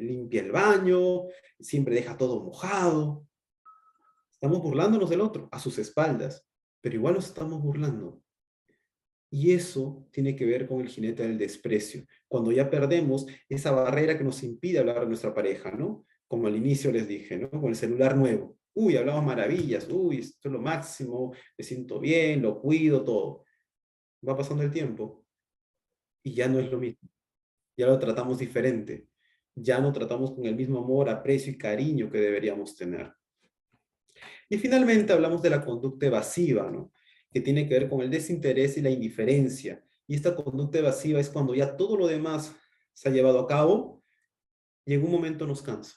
limpia el baño, siempre deja todo mojado. Estamos burlándonos del otro, a sus espaldas, pero igual nos estamos burlando. Y eso tiene que ver con el jinete del desprecio, cuando ya perdemos esa barrera que nos impide hablar de nuestra pareja, ¿no? Como al inicio les dije, ¿no? Con el celular nuevo. Uy, hablamos maravillas, uy, esto es lo máximo, me siento bien, lo cuido, todo. Va pasando el tiempo y ya no es lo mismo. Ya lo tratamos diferente. Ya no tratamos con el mismo amor, aprecio y cariño que deberíamos tener. Y finalmente hablamos de la conducta evasiva, ¿no? Que tiene que ver con el desinterés y la indiferencia. Y esta conducta evasiva es cuando ya todo lo demás se ha llevado a cabo y en un momento nos cansa.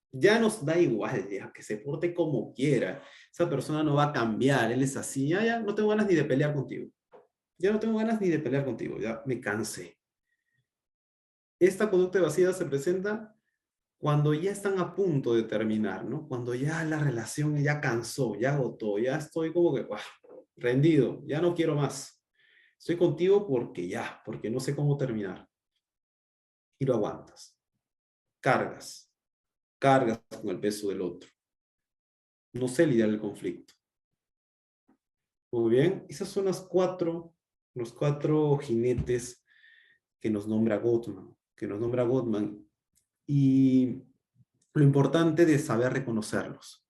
Ya nos da igual, ya que se porte como quiera. Esa persona no va a cambiar, él es así. Ya, no tengo ganas ni de pelear contigo. Ya no tengo ganas ni de pelear contigo, ya me cansé. Esta conducta evasiva se presenta cuando ya están a punto de terminar, ¿no? Cuando ya la relación ya cansó, ya agotó, ya estoy como que rendido, ya no quiero más. Estoy contigo porque ya, porque no sé cómo terminar. Y lo aguantas. cargas, cargas con el peso del otro. No sé lidiar el conflicto. Muy bien, esas son los cuatro jinetes que nos nombra Gottman, y lo importante de saber reconocerlos.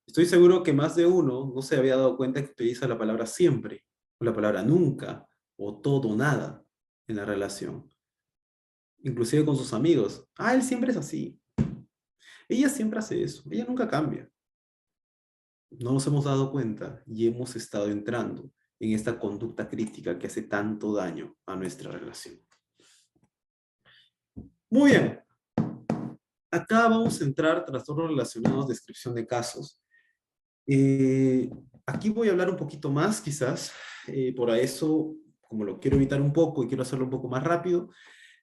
Estoy seguro que más de uno no se había dado cuenta que utiliza la palabra siempre, o la palabra nunca, o todo o nada en la relación. Inclusive con sus amigos. Ah, él siempre es así. Ella siempre hace eso. Ella nunca cambia. No nos hemos dado cuenta y hemos estado entrando en esta conducta crítica que hace tanto daño a nuestra relación. Muy bien. Acá vamos a entrar trastornos relacionados, descripción de casos. Aquí voy a hablar un poquito más, quizás. Por eso, como lo quiero evitar un poco y quiero hacerlo un poco más rápido,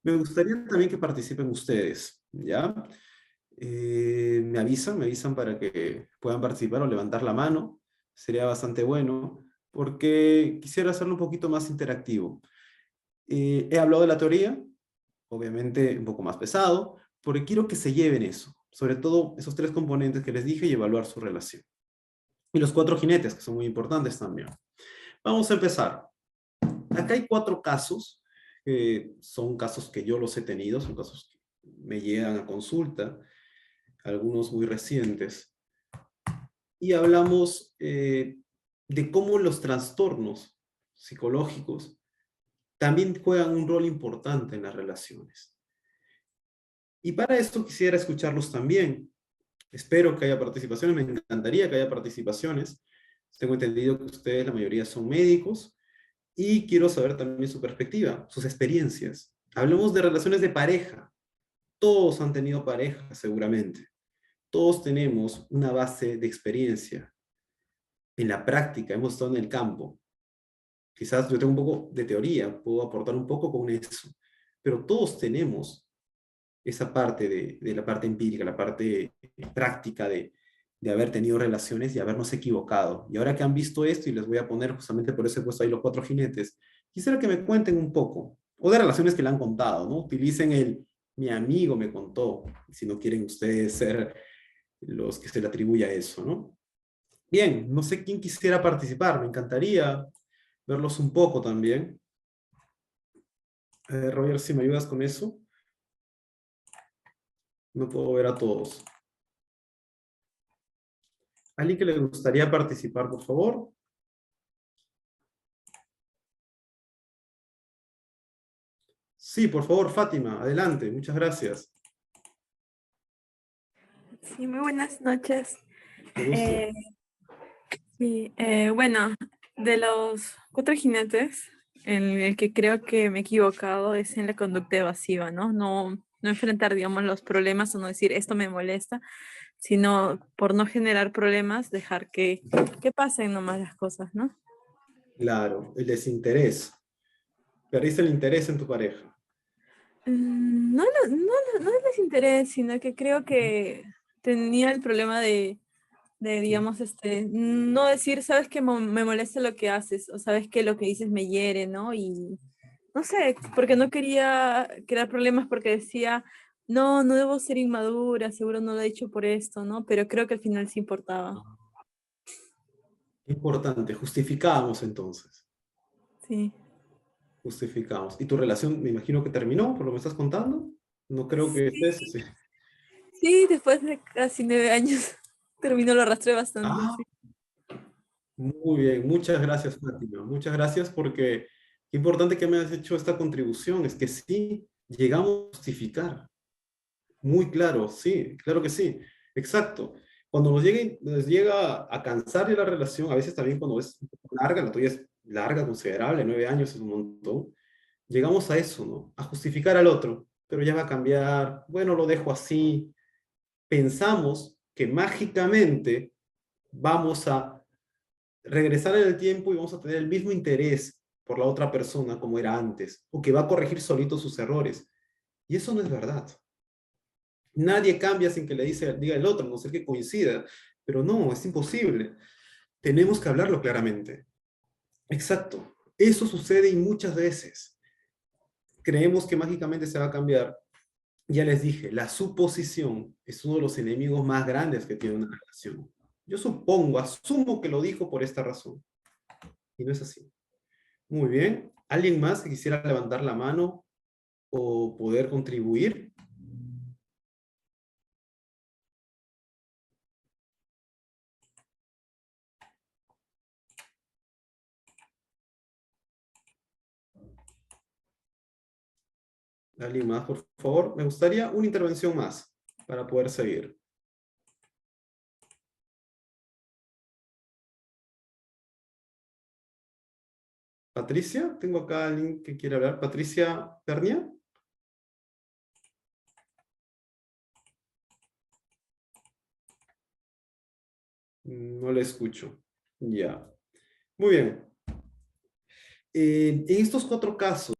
me gustaría también que participen ustedes, ¿ya? Me avisan para que puedan participar o levantar la mano. Sería bastante bueno, porque quisiera hacerlo un poquito más interactivo. He hablado de la teoría, obviamente un poco más pesado, porque quiero que se lleven eso, sobre todo esos tres componentes que les dije y evaluar su relación. Y los cuatro jinetes, que son muy importantes también. Vamos a empezar. Acá hay 4 casos, son casos que yo los he tenido, son casos que me llegan a consulta, algunos muy recientes. Y hablamos de cómo los trastornos psicológicos también juegan un rol importante en las relaciones. Y para esto quisiera escucharlos también. Espero que haya participaciones, me encantaría que haya participaciones. Tengo entendido que ustedes, la mayoría, son médicos y quiero saber también su perspectiva, sus experiencias. Hablemos de relaciones de pareja. Todos han tenido pareja, seguramente. Todos tenemos una base de experiencia. En la práctica, hemos estado en el campo. Quizás yo tengo un poco de teoría, puedo aportar un poco con eso, pero todos tenemos esa parte de la parte empírica, la parte práctica de haber tenido relaciones y habernos equivocado. Y ahora que han visto esto, y les voy a poner justamente por eso he puesto ahí los 4 jinetes, quisiera que me cuenten un poco, o de relaciones que le han contado, ¿no? Utilicen el mi amigo me contó, si no quieren ustedes ser los que se le atribuya eso, ¿no? Bien, no sé quién quisiera participar, me encantaría verlos un poco también. Roger, si me ayudas con eso. No puedo ver a todos. ¿Alguien que le gustaría participar, por favor? Sí, por favor, Fátima, adelante, muchas gracias. Sí, muy buenas noches. Qué gusto. Sí, bueno, de los 4 jinetes, el que creo que me he equivocado es en la conducta evasiva, ¿no? No enfrentar, digamos, los problemas o no decir esto me molesta, sino por no generar problemas, dejar que pasen nomás las cosas, ¿no? Claro, el desinterés. Perdiste el interés en tu pareja. No es desinterés, sino que creo que tenía el problema de, digamos, no decir, sabes que me molesta lo que haces, o sabes que lo que dices me hiere, ¿no? Y no sé, porque no quería crear problemas porque decía, no debo ser inmadura, seguro no lo he hecho por esto, ¿no? Pero creo que al final sí importaba. Importante, justificábamos entonces. Sí. Justificamos. ¿Y tu relación, me imagino que terminó, por lo que me estás contando? No creo que estés. Sí. Sí, después de casi 9 años terminó, lo arrastré bastante, Ah, sí. muy bien, muchas gracias, Fátima. Muchas gracias porque qué importante que me has hecho esta contribución. Es que sí, llegamos a justificar. Muy claro, sí, claro que sí. Exacto. Cuando nos llega a cansar de la relación, a veces también cuando es un poco larga, la tuya es larga, considerable, 9 años es un montón, llegamos a eso, ¿no? A justificar al otro, pero ya va a cambiar, bueno, lo dejo así. Pensamos que mágicamente vamos a regresar en el tiempo y vamos a tener el mismo interés por la otra persona como era antes, o que va a corregir solito sus errores. Y eso no es verdad. Nadie cambia sin que diga el otro, no sé que coincida. Pero no, es imposible. Tenemos que hablarlo claramente. Exacto. Eso sucede y muchas veces creemos que mágicamente se va a cambiar. Ya les dije, la suposición es uno de los enemigos más grandes que tiene una relación. Yo supongo, asumo que lo dijo por esta razón. Y no es así. Muy bien. ¿Alguien más que quisiera levantar la mano o poder contribuir? ¿Alguien más, por favor? Me gustaría una intervención más para poder seguir. Patricia, tengo acá a alguien que quiere hablar. Patricia Pernia. No le escucho. Ya. Muy bien. En estos cuatro casos,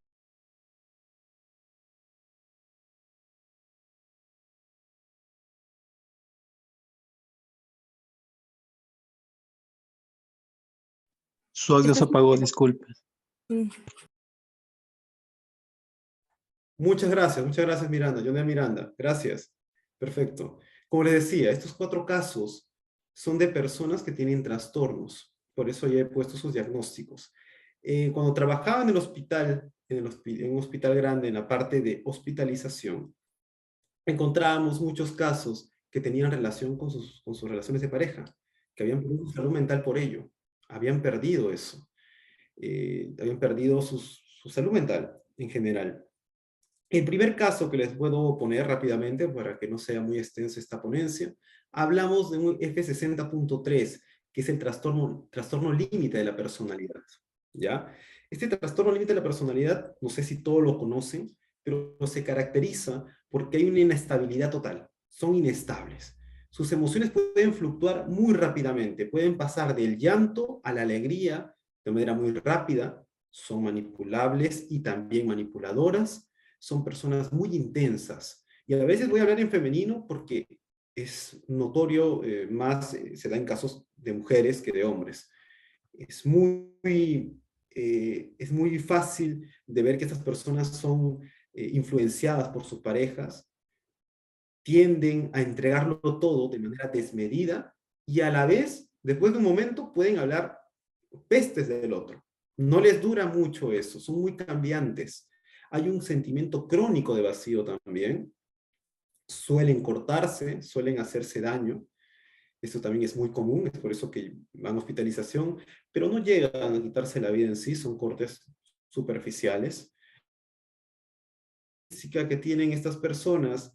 Su audio se Estás apagó, disculpe. sí. muchas gracias Miranda, Jonel Miranda, gracias. Perfecto. Como les decía, estos cuatro casos son de personas que tienen trastornos, por eso ya he puesto sus diagnósticos. Cuando trabajaba en el hospital, en un hospital grande, en la parte de hospitalización, encontrábamos muchos casos que tenían relación con sus relaciones de pareja, que habían perdido su salud mental por ello, habían perdido eso, habían perdido su salud mental en general. El primer caso que les puedo poner rápidamente, para que no sea muy extensa esta ponencia, hablamos de un F60.3, que es el trastorno límite de la personalidad. ¿Ya? Este trastorno límite de la personalidad, no sé si todos lo conocen, pero se caracteriza porque hay una inestabilidad total. Son inestables. Sus emociones pueden fluctuar muy rápidamente, pueden pasar del llanto a la alegría de manera muy rápida, son manipulables y también manipuladoras, son personas muy intensas. Y a veces voy a hablar en femenino porque es notorio, se da en casos de mujeres que de hombres. Es es muy fácil de ver que estas personas son influenciadas por sus parejas, tienden a entregarlo todo de manera desmedida y a la vez, después de un momento, pueden hablar pestes del otro. No les dura mucho eso, son muy cambiantes. Hay un sentimiento crónico de vacío también. Suelen cortarse, suelen hacerse daño. Esto también es muy común, es por eso que van a hospitalización, pero no llegan a quitarse la vida en sí, son cortes superficiales. La física que tienen estas personas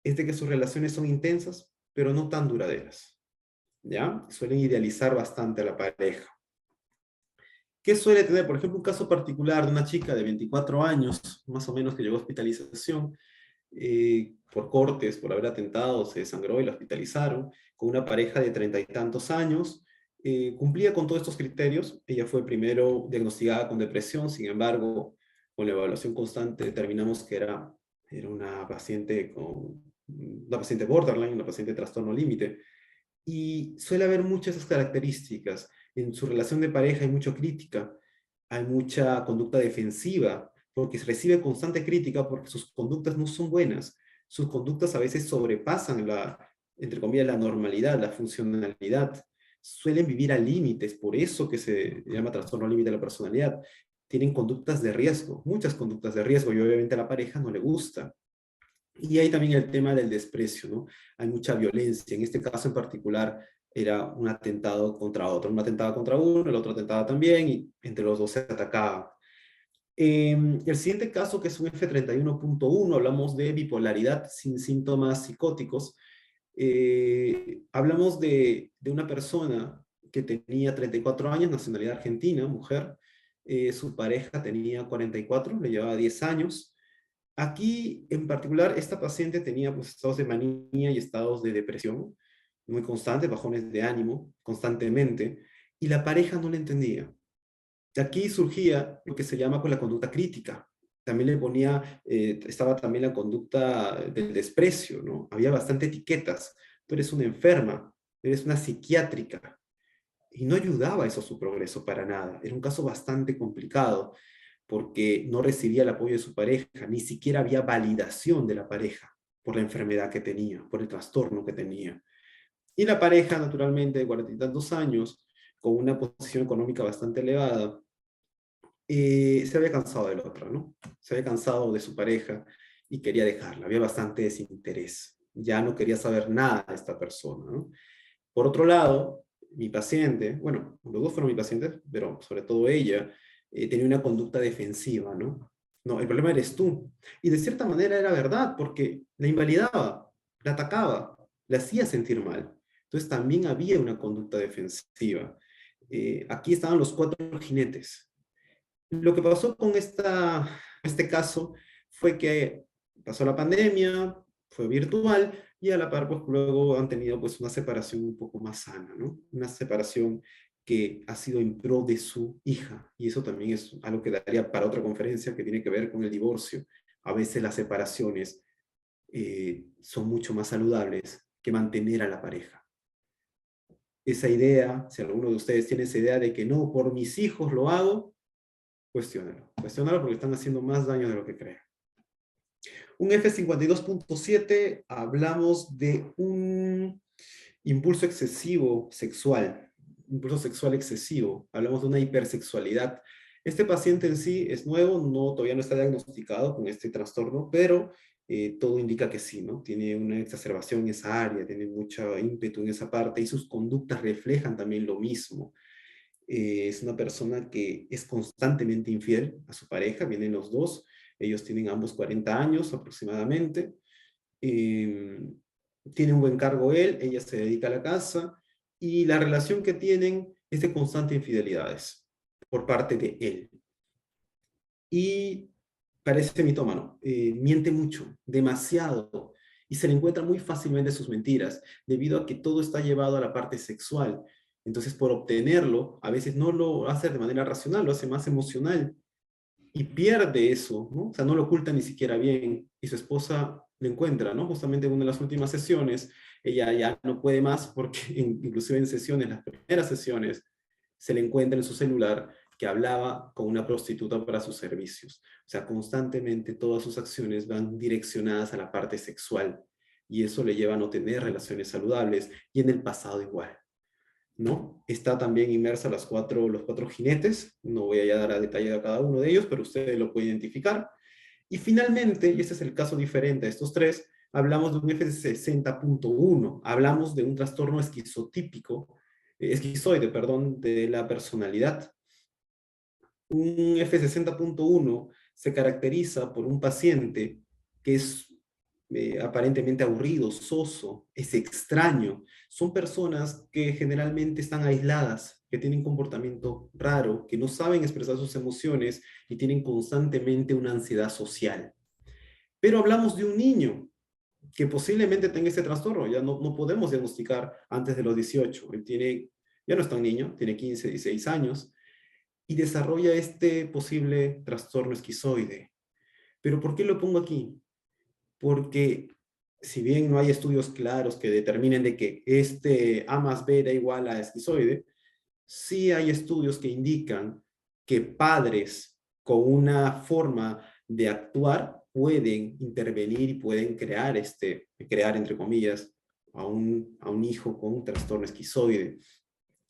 es de que sus relaciones son intensas, pero no tan duraderas. ¿Ya? Suelen idealizar bastante a la pareja. ¿Qué suele tener? Por ejemplo, un caso particular de una chica de 24 años, más o menos, que llegó a hospitalización por cortes, por haber atentado, se desangró y la hospitalizaron, con una pareja de 30 y tantos años. Cumplía con todos estos criterios. Ella fue primero diagnosticada con depresión, sin embargo, con la evaluación constante determinamos que era una paciente borderline, una paciente de trastorno límite. Y suele haber muchas de esas características. En su relación de pareja hay mucha crítica, hay mucha conducta defensiva, porque recibe constante crítica porque sus conductas no son buenas. Sus conductas a veces sobrepasan entre comillas, la normalidad, la funcionalidad. Suelen vivir a límites, por eso que se llama trastorno límite de la personalidad. Tienen conductas de riesgo, muchas conductas de riesgo, y obviamente a la pareja no le gusta. Y hay también el tema del desprecio, ¿no? Hay mucha violencia. En este caso en particular era un atentado contra otro. Un atentado contra uno, el otro atentado también, y entre los dos se atacaban. El siguiente caso, que es un F31.1, hablamos de bipolaridad sin síntomas psicóticos. Hablamos de una persona que tenía 34 años, nacionalidad argentina, mujer. Su pareja tenía 44, le llevaba 10 años. Aquí, en particular, esta paciente tenía pues, estados de manía y estados de depresión muy constantes, bajones de ánimo constantemente, y la pareja no le entendía. De aquí surgía lo que se llama pues, la conducta crítica. También le ponía, estaba también la conducta del desprecio, ¿no? Había bastante etiquetas. Tú eres una enferma, eres una psiquiátrica. Y no ayudaba eso a su progreso para nada. Era un caso bastante complicado. porque no recibía el apoyo de su pareja, ni siquiera había validación de la pareja por la enfermedad que tenía, por el trastorno que tenía. Y la pareja, naturalmente, de 40 y tantos años, con una posición económica bastante elevada, se había cansado del otro, ¿no? Se había cansado de su pareja y quería dejarla. Había bastante desinterés. Ya no quería saber nada de esta persona, ¿no? Por otro lado, mi paciente, bueno, los dos fueron mis pacientes, pero sobre todo ella, tenía una conducta defensiva, ¿no? No, el problema eres tú. Y de cierta manera era verdad, porque la invalidaba, la atacaba, la hacía sentir mal. Entonces también había una conducta defensiva. Aquí estaban los cuatro jinetes. Lo que pasó con este caso fue que pasó la pandemia, fue virtual, y a la par, pues luego han tenido pues una separación un poco más sana, ¿no? Una separación que ha sido en pro de su hija, y eso también es algo que daría para otra conferencia que tiene que ver con el divorcio. A veces las separaciones son mucho más saludables que mantener a la pareja. Esa idea, si alguno de ustedes tiene esa idea de que no, por mis hijos lo hago, cuestiónalo porque están haciendo más daño de lo que creen. Un F52.7, hablamos de un impulso excesivo sexual, impulso sexual excesivo, hablamos de una hipersexualidad. Este paciente en sí es nuevo, todavía no está diagnosticado con este trastorno, pero todo indica que sí, ¿no? Tiene una exacerbación en esa área, tiene mucho ímpetu en esa parte y sus conductas reflejan también lo mismo. Es una persona que es constantemente infiel a su pareja, vienen los dos, ellos tienen ambos 40 años aproximadamente, tiene un buen cargo él, ella se dedica a la casa, y la relación que tienen es de constante infidelidades por parte de él. Y parece mitómano, miente mucho, demasiado, y se le encuentra muy fácilmente sus mentiras, debido a que todo está llevado a la parte sexual. Entonces, por obtenerlo, a veces no lo hace de manera racional, lo hace más emocional, y pierde eso, ¿no? O sea, no lo oculta ni siquiera bien, y su esposa lo encuentra, ¿no? Justamente en una de las últimas sesiones, ella ya no puede más porque inclusive en sesiones, las primeras sesiones, se le encuentra en su celular que hablaba con una prostituta para sus servicios. O sea, constantemente todas sus acciones van direccionadas a la parte sexual, y eso le lleva a no tener relaciones saludables, y en el pasado igual, ¿no? Está también inmersa los cuatro jinetes, no voy a dar a detalle a cada uno de ellos, pero usted lo puede identificar. Y finalmente, y este es el caso diferente a estos tres, hablamos de un F60.1, hablamos de un trastorno esquizoide, perdón, de la personalidad. Un F60.1 se caracteriza por un paciente que es aparentemente aburrido, soso, es extraño. Son personas que generalmente están aisladas, que tienen comportamiento raro, que no saben expresar sus emociones y tienen constantemente una ansiedad social. Pero hablamos de un niño que posiblemente tenga este trastorno, ya no podemos diagnosticar antes de los 18. Él ya no es tan niño, tiene 15, 16 años, y desarrolla este posible trastorno esquizoide. ¿Pero por qué lo pongo aquí? Porque si bien no hay estudios claros que determinen de que este A más B da igual a esquizoide, sí hay estudios que indican que padres con una forma de actuar pueden intervenir y pueden crear entre comillas, a un hijo con un trastorno esquizoide.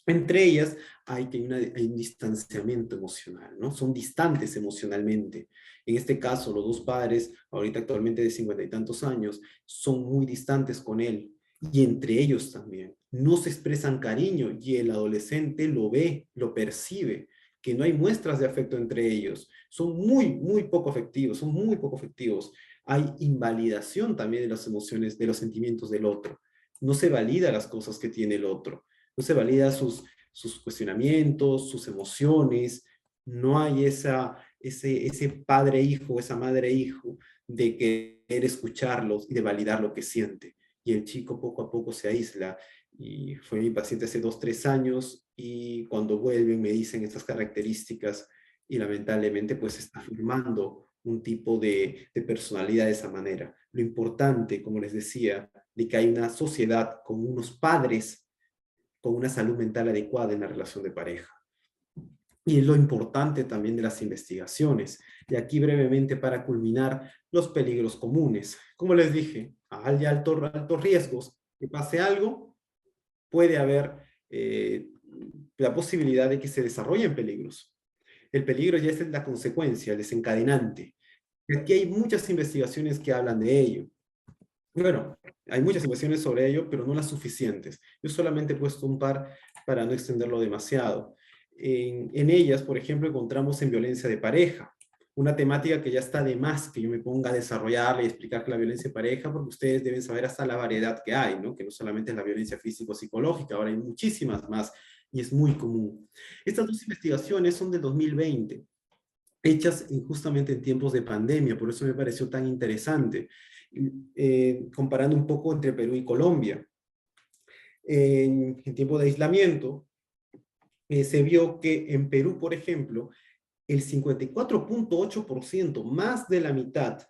Entre ellas hay un distanciamiento emocional, ¿no? Son distantes emocionalmente. En este caso, los dos padres, ahorita actualmente de 50 y tantos años, son muy distantes con él, y entre ellos también. No se expresan cariño, y el adolescente lo ve, lo percibe, que no hay muestras de afecto entre ellos. Son muy poco afectivos, son muy poco afectivos. Hay invalidación también de las emociones, de los sentimientos del otro. No se valida las cosas que tiene el otro. No se valida sus cuestionamientos, sus emociones. No hay ese padre-hijo, esa madre-hijo de querer escucharlos y de validar lo que siente. Y el chico poco a poco se aísla. Y fue mi paciente hace 2, 3 años, y cuando vuelven me dicen estas características, y lamentablemente pues está formando un tipo de personalidad de esa manera. Lo importante, como les decía, de que hay una sociedad con unos padres con una salud mental adecuada en la relación de pareja. y es lo importante también de las investigaciones. Y aquí brevemente para culminar, los peligros comunes. Como les dije, hay altos riesgos que pase algo, puede haber la posibilidad de que se desarrollen peligros. El peligro ya es la consecuencia, el desencadenante. Y aquí hay muchas investigaciones que hablan de ello. Bueno, hay muchas investigaciones sobre ello, pero no las suficientes. Yo solamente he puesto un par para no extenderlo demasiado. En ellas, por ejemplo, encontramos en violencia de pareja, una temática que ya está de más que yo me ponga a desarrollarla y explicar que la violencia de pareja, porque ustedes deben saber hasta la variedad que hay, ¿no? Que no solamente es la violencia físico-psicológica, ahora hay muchísimas más y es muy común. Estas dos investigaciones son del 2020, hechas justamente en tiempos de pandemia, por eso me pareció tan interesante, comparando un poco entre Perú y Colombia. En tiempo de aislamiento, se vio que en Perú, por ejemplo, el 54.8%, más de la mitad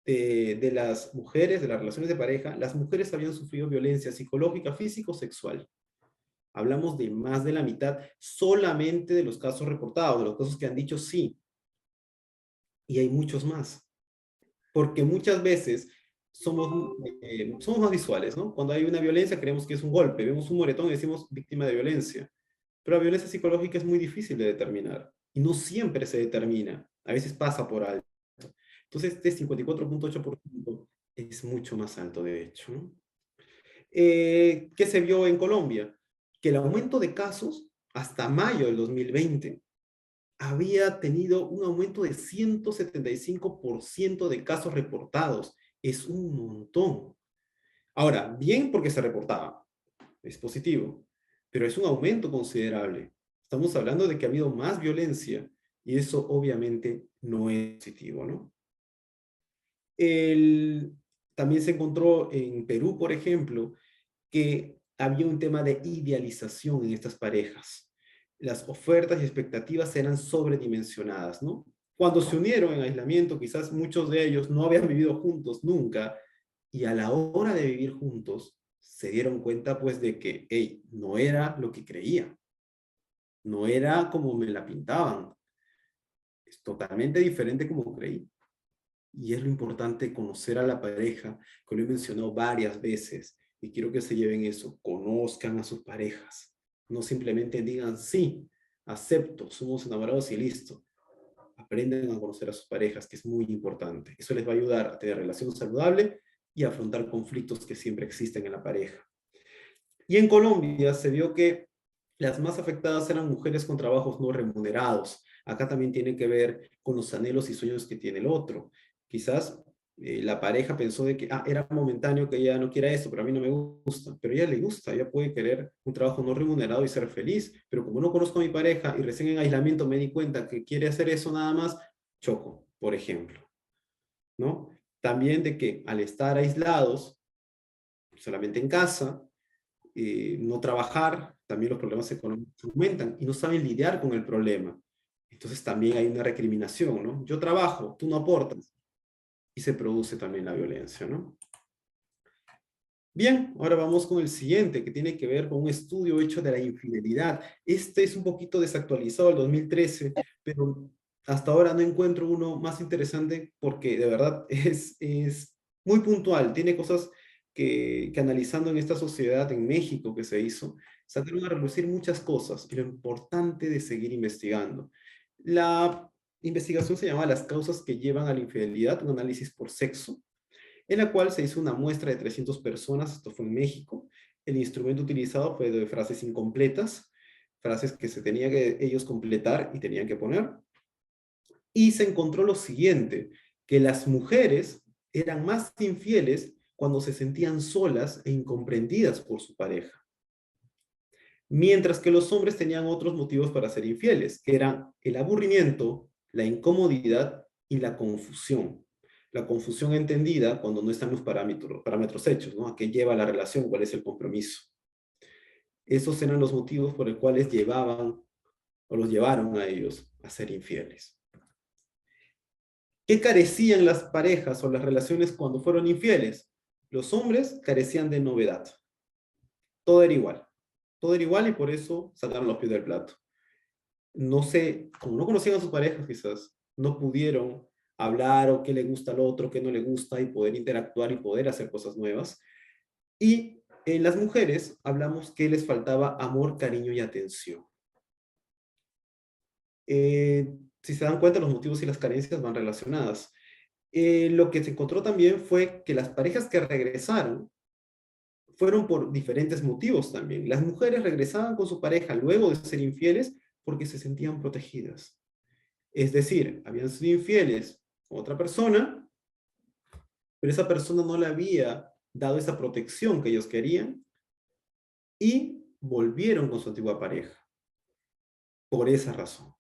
de las mujeres, de las relaciones de pareja, las mujeres habían sufrido violencia psicológica, físico, sexual. Hablamos de más de la mitad solamente de los casos reportados, de los casos que han dicho sí. Y hay muchos más. Porque muchas veces somos más visuales, ¿no? Cuando hay una violencia creemos que es un golpe, vemos un moretón y decimos víctima de violencia. Pero la violencia psicológica es muy difícil de determinar y no siempre se determina, a veces pasa por alto. Entonces este 54.8% es mucho más alto de hecho, ¿no? ¿Qué se vio en Colombia? Que el aumento de casos hasta mayo del 2020 había tenido un aumento de 175% de casos reportados. Es un montón. Ahora, bien porque se reportaba, es positivo, pero es un aumento considerable. Estamos hablando de que ha habido más violencia y eso obviamente no es positivo, ¿no? También se encontró en Perú, por ejemplo, que había un tema de idealización en estas parejas. Las ofertas y expectativas eran sobredimensionadas, ¿no? Cuando se unieron en aislamiento, quizás muchos de ellos no habían vivido juntos nunca, y a la hora de vivir juntos, se dieron cuenta pues de que, hey, no era lo que creía, no era como me la pintaban, es totalmente diferente como creí. Y es lo importante conocer a la pareja, que lo he mencionado varias veces, y quiero que se lleven eso, conozcan a sus parejas, no simplemente digan sí, acepto, somos enamorados y listo. Aprendan a conocer a sus parejas, que es muy importante. Eso les va a ayudar a tener relación saludable y a afrontar conflictos que siempre existen en la pareja. Y en Colombia se vio que las más afectadas eran mujeres con trabajos no remunerados. Acá también tiene que ver con los anhelos y sueños que tiene el otro. Quizás la pareja pensó de que era momentáneo, que ella no quiera esto, pero a mí no me gusta. Pero a ella le gusta, ella puede querer un trabajo no remunerado y ser feliz. Pero como no conozco a mi pareja y recién en aislamiento me di cuenta que quiere hacer eso nada más, choco, por ejemplo, ¿no? También de que al estar aislados, solamente en casa, no trabajar, también los problemas económicos aumentan y no saben lidiar con el problema. Entonces también hay una recriminación, ¿no? Yo trabajo, tú no aportas. Y se produce también la violencia, ¿no? Bien, ahora vamos con el siguiente, que tiene que ver con un estudio hecho de la infidelidad. Este es un poquito desactualizado, el 2013, pero hasta ahora no encuentro uno más interesante porque de verdad es muy puntual, tiene cosas que analizando en esta sociedad en México que se hizo, sacaron a relucir muchas cosas y lo importante de seguir investigando. La investigación se llama Las causas que llevan a la infidelidad, un análisis por sexo, en la cual se hizo una muestra de 300 personas, esto fue en México. El instrumento utilizado fue de frases incompletas, frases que se tenían que ellos completar y tenían que poner. Y se encontró lo siguiente, que las mujeres eran más infieles cuando se sentían solas e incomprendidas por su pareja. Mientras que los hombres tenían otros motivos para ser infieles, que eran el aburrimiento, la incomodidad y la confusión. La confusión entendida cuando no están los parámetros hechos, ¿no? ¿A qué lleva la relación? ¿Cuál es el compromiso? Esos eran los motivos por los cuales llevaban o los llevaron a ellos a ser infieles. ¿Qué carecían las parejas o las relaciones cuando fueron infieles? Los hombres carecían de novedad. Todo era igual. Todo era igual y por eso sacaron los pies del plato. no sé, como no conocían a sus parejas quizás, no pudieron hablar o qué le gusta al otro, qué no le gusta y poder interactuar y poder hacer cosas nuevas. Y en las mujeres hablamos que les faltaba amor, cariño y atención. Si se dan cuenta, los motivos y las carencias van relacionadas. Lo que se encontró también fue que las parejas que regresaron fueron por diferentes motivos también. Las mujeres regresaban con su pareja luego de ser infieles porque se sentían protegidas. Es decir, habían sido infieles con otra persona, pero esa persona no le había dado esa protección que ellos querían y volvieron con su antigua pareja por esa razón.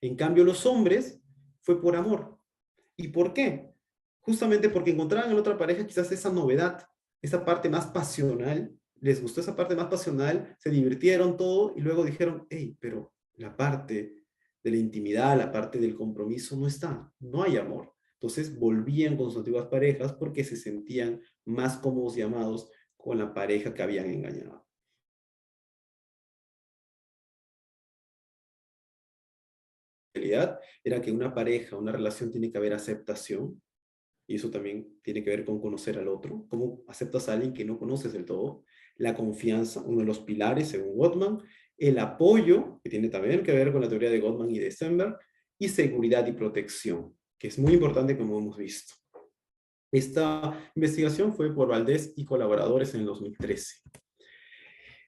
En cambio, los hombres fue por amor. ¿Y por qué? Justamente porque encontraban en la otra pareja quizás esa novedad, esa parte más pasional, les gustó esa parte más pasional, se divirtieron todo y luego dijeron, hey, pero la parte de la intimidad, la parte del compromiso no está, no hay amor. Entonces volvían con sus antiguas parejas porque se sentían más cómodos y amados con la pareja que habían engañado. La realidad era que una pareja, una relación tiene que haber aceptación, y eso también tiene que ver con conocer al otro, cómo aceptas a alguien que no conoces del todo, la confianza, uno de los pilares según Gottman, el apoyo, que tiene también que ver con la teoría de Gottman y de Stenberg, y seguridad y protección, que es muy importante como hemos visto. Esta investigación fue por Valdés y colaboradores en el 2013.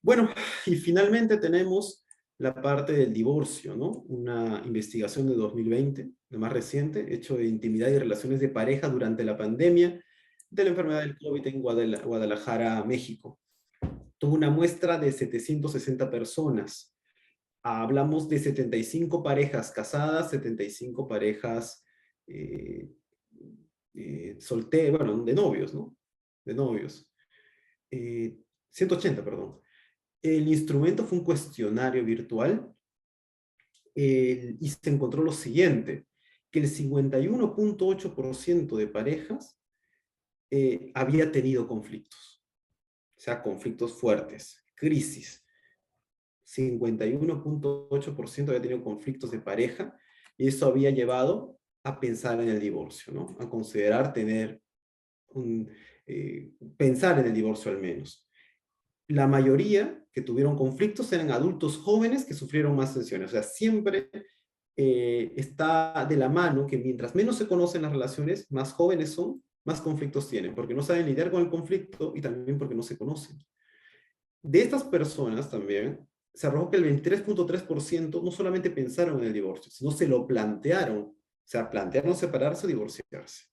Bueno, y finalmente tenemos la parte del divorcio, ¿no? Una investigación de 2020, la más reciente, hecho de intimidad y relaciones de pareja durante la pandemia de la enfermedad del COVID en Guadalajara, México. Tuvo una muestra de 760 personas. Hablamos de 75 parejas casadas, 75 parejas solteras, bueno, de novios, ¿no? De novios. 180, perdón. El instrumento fue un cuestionario virtual y se encontró lo siguiente, que el 51.8% de parejas había tenido conflictos, o sea, conflictos fuertes, crisis. 51.8% había tenido conflictos de pareja y eso había llevado a pensar en el divorcio, ¿no? A considerar pensar en el divorcio al menos. La mayoría que tuvieron conflictos eran adultos jóvenes que sufrieron más tensiones. O sea, siempre está de la mano que mientras menos se conocen las relaciones, más jóvenes son, más conflictos tienen, porque no saben lidiar con el conflicto y también porque no se conocen. De estas personas también se arrojó que el 23.3% no solamente pensaron en el divorcio, sino se lo plantearon. O sea, plantearon separarse o divorciarse.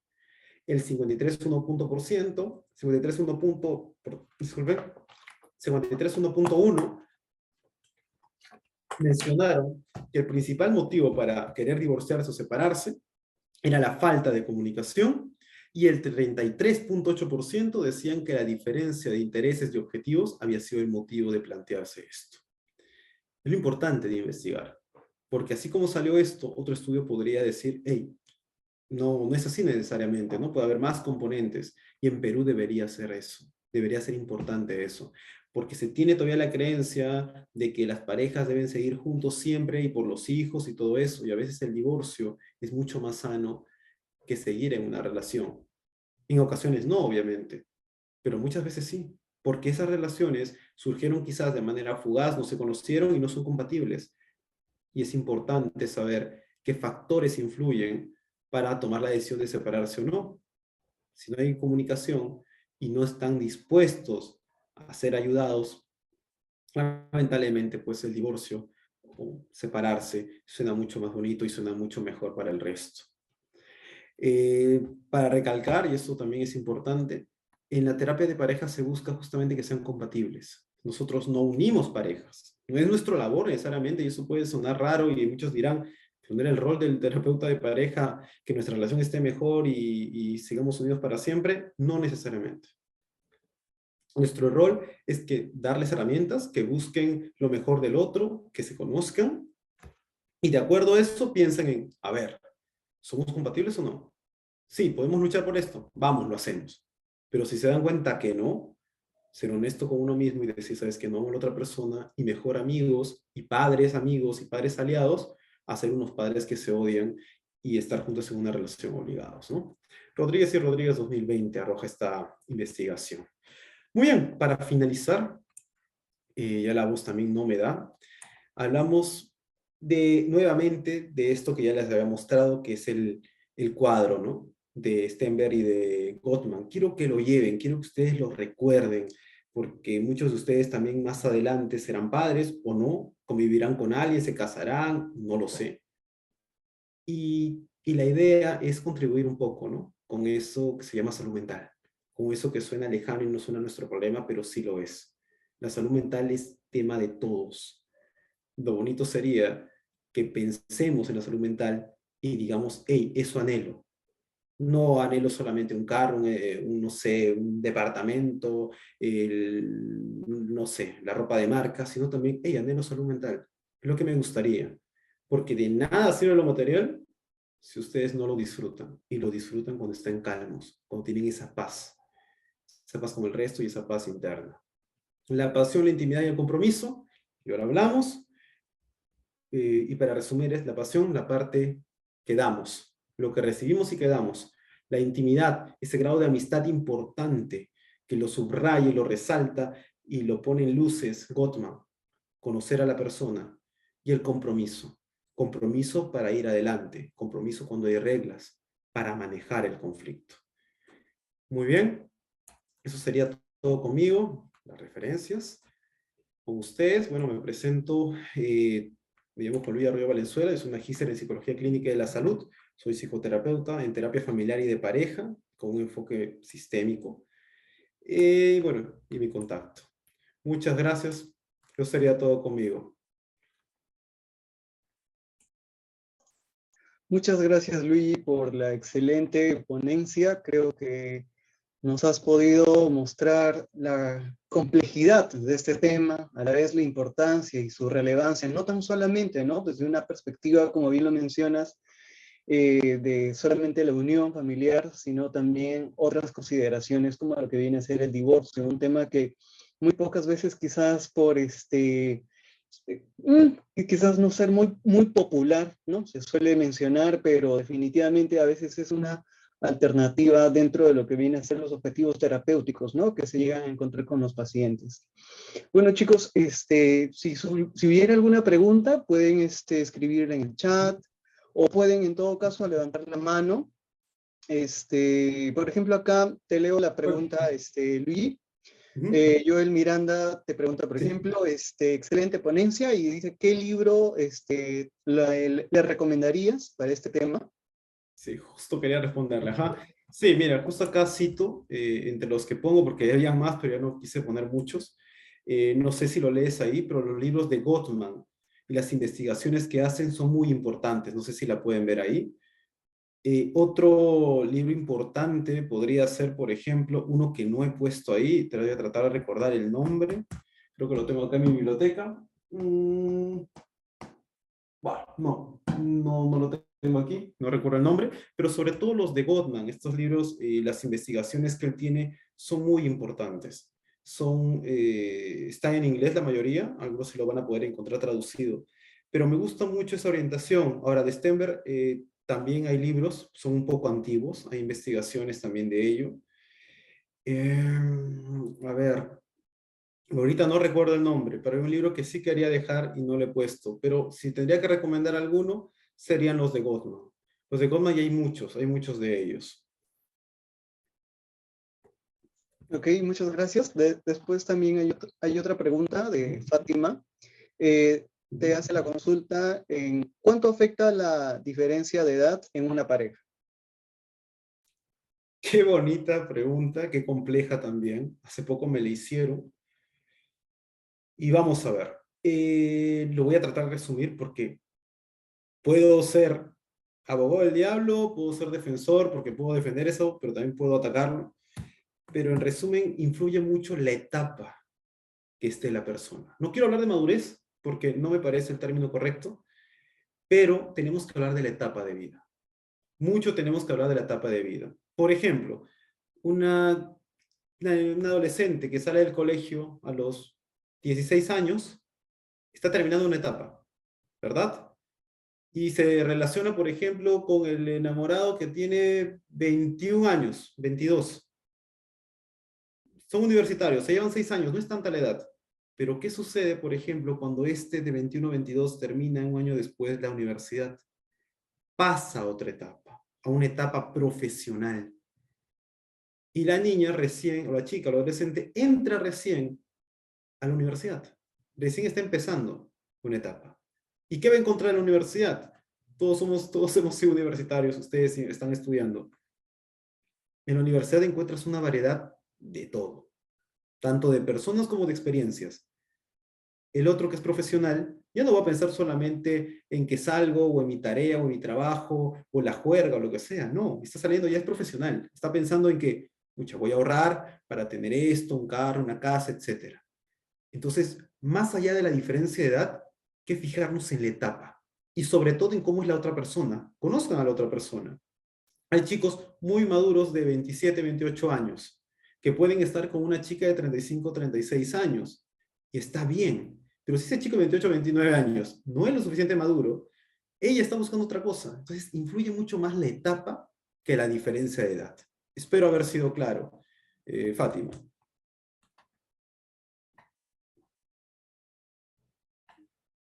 El 53.1%, 53.1.1 mencionaron que el principal motivo para querer divorciarse o separarse era la falta de comunicación y el 33.8% decían que la diferencia de intereses y objetivos había sido el motivo de plantearse esto. Es lo importante de investigar, porque así como salió esto, otro estudio podría decir, hey, no es así necesariamente, ¿no? Puede haber más componentes y en Perú debería ser eso, debería ser importante eso, porque se tiene todavía la creencia de que las parejas deben seguir juntos siempre y por los hijos y todo eso, y a veces el divorcio es mucho más sano que seguir en una relación. En ocasiones no, obviamente, pero muchas veces sí, porque esas relaciones surgieron quizás de manera fugaz, no se conocieron y no son compatibles. Y es importante saber qué factores influyen para tomar la decisión de separarse o no. Si no hay comunicación y no están dispuestos a ser ayudados, lamentablemente pues el divorcio o separarse suena mucho más bonito y suena mucho mejor para el resto. Para recalcar, y esto también es importante, en la terapia de pareja se busca justamente que sean compatibles. Nosotros no unimos parejas. No es nuestra labor necesariamente, y eso puede sonar raro y muchos dirán, poner el rol del terapeuta de pareja, que nuestra relación esté mejor y sigamos unidos para siempre. No necesariamente. Nuestro rol es que darles herramientas, que busquen lo mejor del otro, que se conozcan, y de acuerdo a eso piensen en, a ver, ¿somos compatibles o no? Sí, podemos luchar por esto. Vamos, lo hacemos. Pero si se dan cuenta que no, ser honesto con uno mismo y decir, sabes que no amo a la otra persona, y mejor amigos y padres aliados, a ser unos padres que se odian y estar juntos en una relación obligados, ¿no? Rodríguez y Rodríguez 2020 arroja esta investigación. Muy bien, para finalizar, ya la voz también no me da, hablamos nuevamente de esto que ya les había mostrado, que es el cuadro, ¿no? De Stenberg y de Gottman. Quiero que lo lleven, quiero que ustedes lo recuerden, porque muchos de ustedes también más adelante serán padres o no, convivirán con alguien, se casarán, no lo sé. Y la idea es contribuir un poco, ¿no? Con eso que se llama salud mental, con eso que suena lejano y no suena nuestro problema, pero sí lo es. La salud mental es tema de todos. Lo bonito sería que pensemos en la salud mental y digamos, hey, eso anhelo. No anhelo solamente un carro, no sé, un departamento, no sé, la ropa de marca, sino también, hey, anhelo salud mental. Es lo que me gustaría. Porque de nada sirve lo material si ustedes no lo disfrutan. Y lo disfrutan cuando están calmos, cuando tienen esa paz con el resto y esa paz interna. La pasión, la intimidad y el compromiso, y ahora hablamos. Y para resumir, es la pasión, la parte que damos, lo que recibimos y que damos. La intimidad, ese grado de amistad importante que lo subraya y lo resalta y lo pone en luces, Gottman, conocer a la persona. Y el compromiso, compromiso para ir adelante, compromiso cuando hay reglas, para manejar el conflicto. Muy bien, eso sería todo conmigo, las referencias. Con ustedes, bueno, me presento, me llamo Juan Luis Arroyo Valenzuela, soy magíster en Psicología Clínica de la Salud, soy psicoterapeuta en terapia familiar y de pareja, con un enfoque sistémico, y bueno, y mi contacto. Muchas gracias, eso sería todo conmigo. Muchas gracias, Luigi, por la excelente ponencia. Creo que nos has podido mostrar la complejidad de este tema, a la vez la importancia y su relevancia, no tan solamente, ¿no? Desde una perspectiva, como bien lo mencionas, de solamente la unión familiar, sino también otras consideraciones como lo que viene a ser el divorcio, un tema que muy pocas veces quizás por y quizás no ser muy popular, ¿no? Se suele mencionar, pero definitivamente a veces es una alternativa dentro de lo que viene a ser los objetivos terapéuticos, ¿no? Que se llegan a encontrar con los pacientes. Bueno, chicos, si hubiera alguna pregunta, pueden escribir en el chat o pueden en todo caso levantar la mano. Por ejemplo, acá te leo la pregunta, Luigi. Joel Miranda te pregunta, por Sí. ejemplo, excelente ponencia y dice, ¿qué libro le recomendarías para este tema? Sí, justo quería responderle. Ajá. Sí, mira, justo acá cito, entre los que pongo, porque había más, pero ya no quise poner muchos. No sé si lo lees ahí, pero los libros de Gottman y las investigaciones que hacen son muy importantes. No sé si la pueden ver ahí. Otro libro importante podría ser, por ejemplo, uno que no he puesto ahí, te voy a tratar de recordar el nombre. Creo que lo tengo acá en mi biblioteca. Bueno, no lo tengo aquí, no recuerdo el nombre, pero sobre todo los de Gottman, estos libros y las investigaciones que él tiene son muy importantes. Están en inglés la mayoría, algunos se lo van a poder encontrar traducido, pero me gusta mucho esa orientación. Ahora, de Stenberg también hay libros, son un poco antiguos, hay investigaciones también de ello. A ver, ahorita no recuerdo el nombre, pero hay un libro que sí quería dejar y no lo he puesto. Pero si tendría que recomendar alguno, serían los de Gottman. Los de Gottman ya hay muchos de ellos. Ok, muchas gracias. Después también hay otra pregunta de Fátima. Te hace la consulta en ¿cuánto afecta la diferencia de edad en una pareja? Qué bonita pregunta, qué compleja también. Hace poco me la hicieron. Y vamos a ver. Lo voy a tratar de resumir porque puedo ser abogado del diablo, puedo ser defensor porque puedo defender eso, pero también puedo atacarlo. Pero en resumen, influye mucho la etapa que esté la persona. No quiero hablar de madurez porque no me parece el término correcto, pero tenemos que hablar de la etapa de vida. Mucho tenemos que hablar de la etapa de vida. Por ejemplo, una un adolescente que sale del colegio a los 16 años, está terminando una etapa, ¿verdad? Y se relaciona, por ejemplo, con el enamorado que tiene 21 años, 22. Son universitarios, se llevan 6 años, no es tanta la edad. Pero ¿qué sucede, por ejemplo, cuando este de 21 22 termina un año después la universidad? Pasa a otra etapa, a una etapa profesional. Y la niña recién, o la chica, o la adolescente, entra recién a la universidad. Recién está empezando una etapa. ¿Y qué va a encontrar en la universidad? Todos hemos sido universitarios, ustedes están estudiando. En la universidad encuentras una variedad de todo, tanto de personas como de experiencias. El otro que es profesional, ya no va a pensar solamente en que salgo, o en mi tarea, o en mi trabajo, o la juerga, o lo que sea. No, está saliendo, ya es profesional. Está pensando en que, mucha, voy a ahorrar para tener esto, un carro, una casa, etc. Entonces, más allá de la diferencia de edad, que fijarnos en la etapa. Y sobre todo en cómo es la otra persona. Conozcan a la otra persona. Hay chicos muy maduros de 27, 28 años, que pueden estar con una chica de 35, 36 años. Y está bien. Pero si ese chico de 28, 29 años no es lo suficiente maduro, ella está buscando otra cosa. Entonces, influye mucho más la etapa que la diferencia de edad. Espero haber sido claro. Fátima.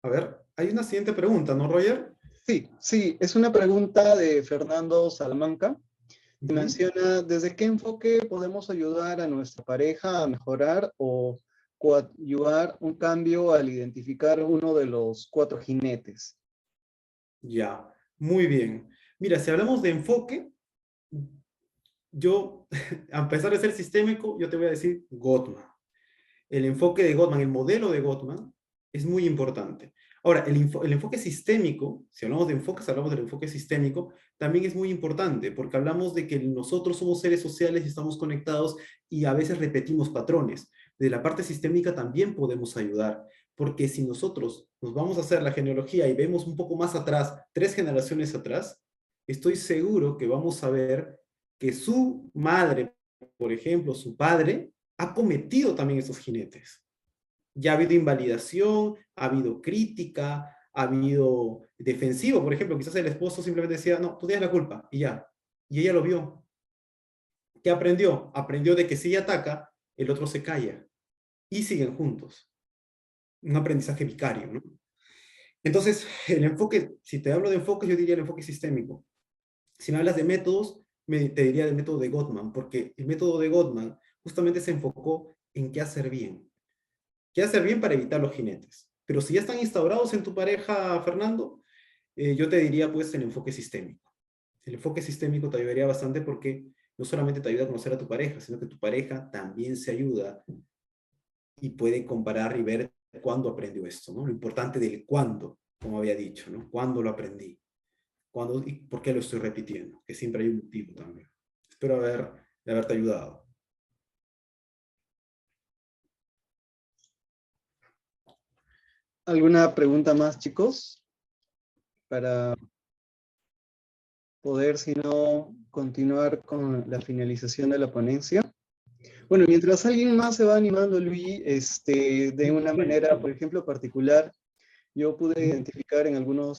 A ver, hay una siguiente pregunta, ¿no, Roger? Sí, sí, es una pregunta de Fernando Salamanca. Y menciona, ¿desde qué enfoque podemos ayudar a nuestra pareja a mejorar o coadyuvar un cambio al identificar uno de los 4 jinetes? Ya, muy bien. Mira, si hablamos de enfoque, yo, a pesar de ser sistémico, yo te voy a decir Gottman. El enfoque de Gottman, el modelo de Gottman, es muy importante. Ahora, el enfoque sistémico, si hablamos de enfoques, hablamos del enfoque sistémico, también es muy importante, porque hablamos de que nosotros somos seres sociales y estamos conectados y a veces repetimos patrones. De la parte sistémica también podemos ayudar, porque si nosotros nos vamos a hacer la genealogía y vemos un poco más atrás, 3 generaciones atrás, estoy seguro que vamos a ver que su madre, por ejemplo, su padre, ha cometido también esos jinetes. Ya ha habido invalidación, ha habido crítica, ha habido defensivo, por ejemplo, quizás el esposo simplemente decía, no, tú tienes la culpa, y ya. Y ella lo vio. ¿Qué aprendió? Aprendió de que si ella ataca, el otro se calla. Y siguen juntos. Un aprendizaje vicario, ¿no? Entonces, el enfoque, si te hablo de enfoque, yo diría el enfoque sistémico. Si me hablas de métodos, te diría del método de Gottman, porque el método de Gottman justamente se enfocó en qué hacer bien. ¿Qué hacer bien para evitar los jinetes? Pero si ya están instaurados en tu pareja, Fernando, yo te diría pues el enfoque sistémico. El enfoque sistémico te ayudaría bastante porque no solamente te ayuda a conocer a tu pareja, sino que tu pareja también se ayuda y puede comparar y ver cuándo aprendió esto, ¿no? Lo importante del cuándo, como había dicho, ¿no? ¿Cuándo lo aprendí? ¿Cuándo y por qué lo estoy repitiendo? Que siempre hay un motivo también. Espero haberte ayudado. ¿Alguna pregunta más, chicos? Para poder, si no, continuar con la finalización de la ponencia. Bueno, mientras alguien más se va animando, Luigi, de una manera, por ejemplo, particular, yo pude identificar en algunos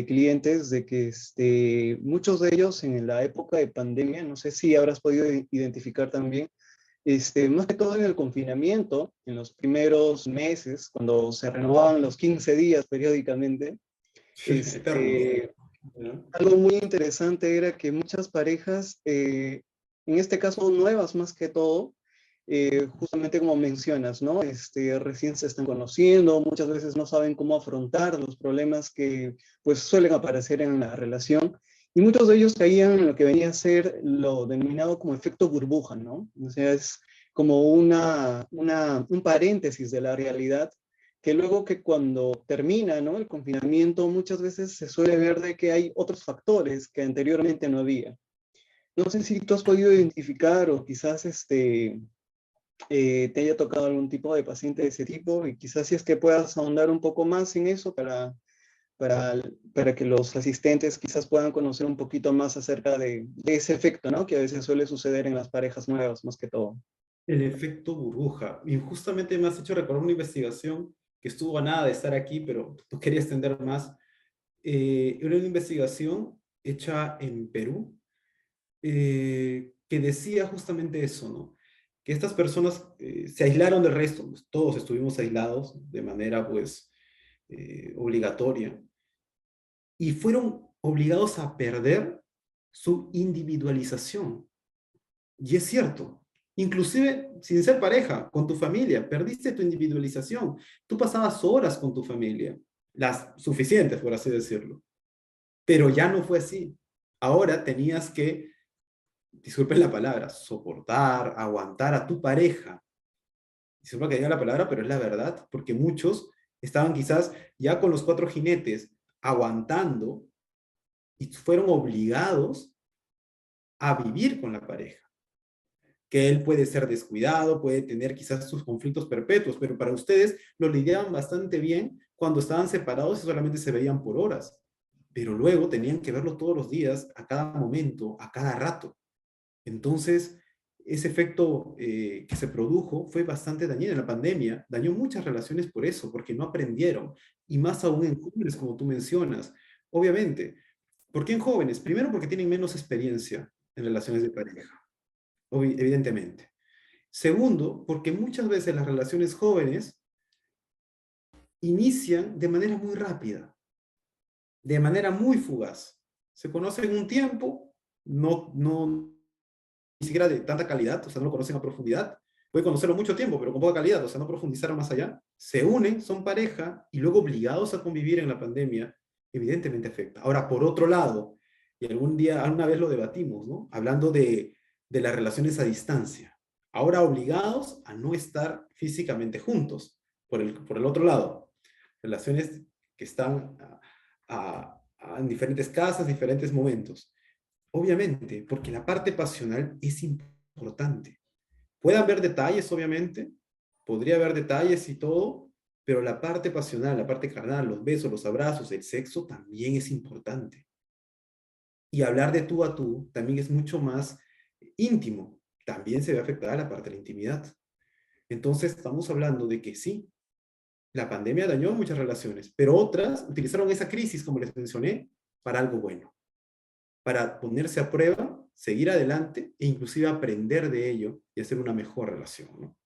clientes de que muchos de ellos en la época de pandemia, no sé si habrás podido identificar también, más que todo en el confinamiento, en los primeros meses, cuando se renovaban los 15 días periódicamente, Eternos. algo muy interesante era que muchas parejas, en este caso nuevas más que todo, justamente como mencionas, ¿no? Recién se están conociendo, muchas veces no saben cómo afrontar los problemas que pues suelen aparecer en la relación, y muchos de ellos caían en lo que venía a ser lo denominado como efecto burbuja, ¿no? O sea, es como un paréntesis de la realidad que luego que cuando termina, ¿no?, el confinamiento, muchas veces se suele ver de que hay otros factores que anteriormente no había. No sé si tú has podido identificar o quizás te haya tocado algún tipo de paciente de ese tipo y quizás si es que puedas ahondar un poco más en eso para que los asistentes quizás puedan conocer un poquito más acerca de ese efecto, ¿no?, que a veces suele suceder en las parejas nuevas más que todo. El efecto burbuja. Y justamente me has hecho recordar una investigación que estuvo a nada de estar aquí, pero no quería extender más. Era una investigación hecha en Perú, que decía justamente eso, ¿no? Que estas personas se aislaron del resto, pues, todos estuvimos aislados de manera, pues, obligatoria, y fueron obligados a perder su individualización. Y es cierto, inclusive sin ser pareja, con tu familia, perdiste tu individualización. Tú pasabas horas con tu familia, las suficientes, por así decirlo, pero ya no fue así. Ahora tenías que, disculpen la palabra, soportar, aguantar a tu pareja. Disculpa que diga la palabra, pero es la verdad, porque muchos estaban quizás ya con los cuatro jinetes aguantando y fueron obligados a vivir con la pareja. Que él puede ser descuidado, puede tener quizás sus conflictos perpetuos, pero para ustedes lo lidiaban bastante bien cuando estaban separados y solamente se veían por horas. Pero luego tenían que verlo todos los días, a cada momento, a cada rato. Entonces, ese efecto que se produjo fue bastante dañino en la pandemia, dañó muchas relaciones por eso, porque no aprendieron, y más aún en jóvenes, como tú mencionas. Obviamente, ¿por qué en jóvenes? Primero porque tienen menos experiencia en relaciones de pareja, evidentemente. Segundo, porque muchas veces las relaciones jóvenes inician de manera muy rápida, de manera muy fugaz. Se conocen un tiempo, ni siquiera de tanta calidad, o sea, no lo conocen a profundidad. Puede conocerlo mucho tiempo, pero con poca calidad, o sea, no profundizaron más allá. Se unen, son pareja, y luego obligados a convivir en la pandemia, evidentemente afecta. Ahora, por otro lado, y alguna vez lo debatimos, ¿no? Hablando de las relaciones a distancia. Ahora obligados a no estar físicamente juntos. Por el otro lado, relaciones que están en diferentes casas, diferentes momentos. Obviamente, porque la parte pasional es importante. Puede haber detalles, obviamente, podría haber detalles y todo, pero la parte pasional, la parte carnal, los besos, los abrazos, el sexo también es importante. Y hablar de tú a tú también es mucho más íntimo. También se ve afectada la parte de la intimidad. Entonces, estamos hablando de que sí, la pandemia dañó muchas relaciones, pero otras utilizaron esa crisis, como les mencioné, para algo bueno, para ponerse a prueba, seguir adelante e inclusive aprender de ello y hacer una mejor relación, ¿no?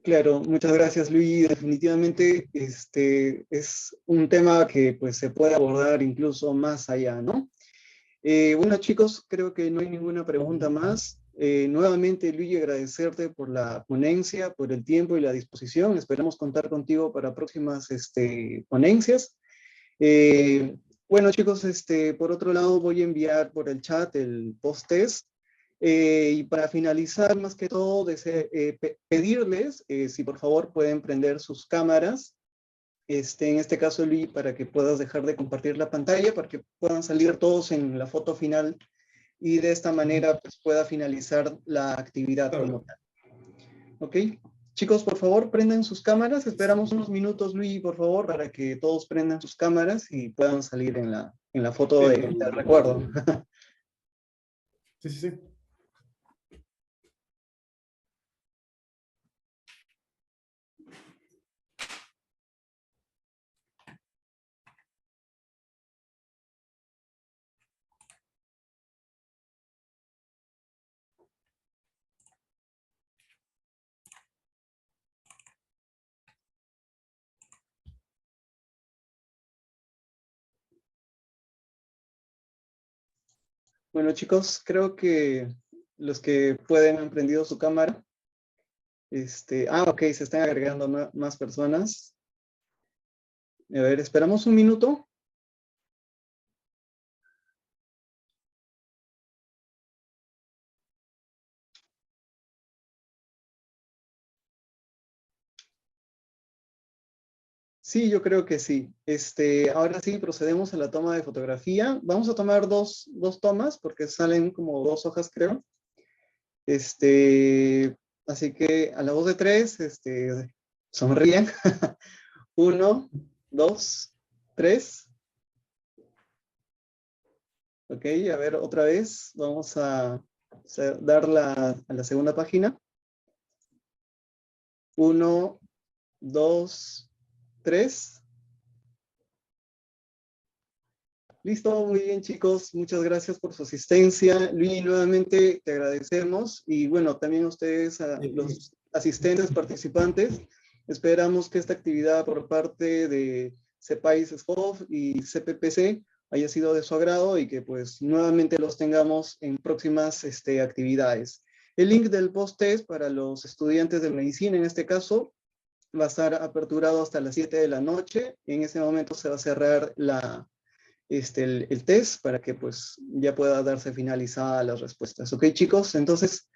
Claro, muchas gracias, Luis. Definitivamente este es un tema que pues se puede abordar incluso más allá, ¿no? Bueno, chicos, creo que no hay ninguna pregunta más. Nuevamente, Luigi, agradecerte por la ponencia, por el tiempo y la disposición. Esperamos contar contigo para próximas ponencias. Eh, bueno, chicos, por otro lado, voy a enviar por el chat el post-test. Y para finalizar, más que todo, pedirles si por favor pueden prender sus cámaras. En este caso, Luis, para que puedas dejar de compartir la pantalla, para que puedan salir todos en la foto final y de esta manera pues, pueda finalizar la actividad como Claro. tal. ¿Ok? Chicos, por favor, prendan sus cámaras. Esperamos unos minutos, Luis, por favor, para que todos prendan sus cámaras y puedan salir en la foto de recuerdo. Sí, sí, sí. Bueno, chicos, creo que los que pueden han prendido su cámara. Ok, se están agregando más personas. A ver, esperamos un minuto. Sí, yo creo que sí. Ahora sí, procedemos a la toma de fotografía. Vamos a tomar dos tomas porque salen como dos hojas, creo. Así que a la voz de tres, sonríen. Uno, dos, tres. Ok, a ver, otra vez. Vamos a a la segunda página. 1, 2, 3. Listo, muy bien chicos, muchas gracias por su asistencia. Luis, nuevamente te agradecemos y bueno, también a ustedes, a los asistentes, participantes. Esperamos que esta actividad por parte de CEPAIS SCOF y CPPC haya sido de su agrado y que pues nuevamente los tengamos en próximas actividades. El link del post-test para los estudiantes de medicina en este caso va a estar aperturado hasta las 7 de la noche. En ese momento se va a cerrar el test para que pues ya pueda darse finalizada las respuestas. Ok chicos, entonces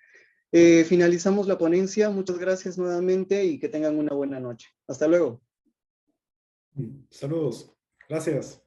finalizamos la ponencia. Muchas gracias nuevamente y que tengan una buena noche. Hasta luego. Saludos. Gracias.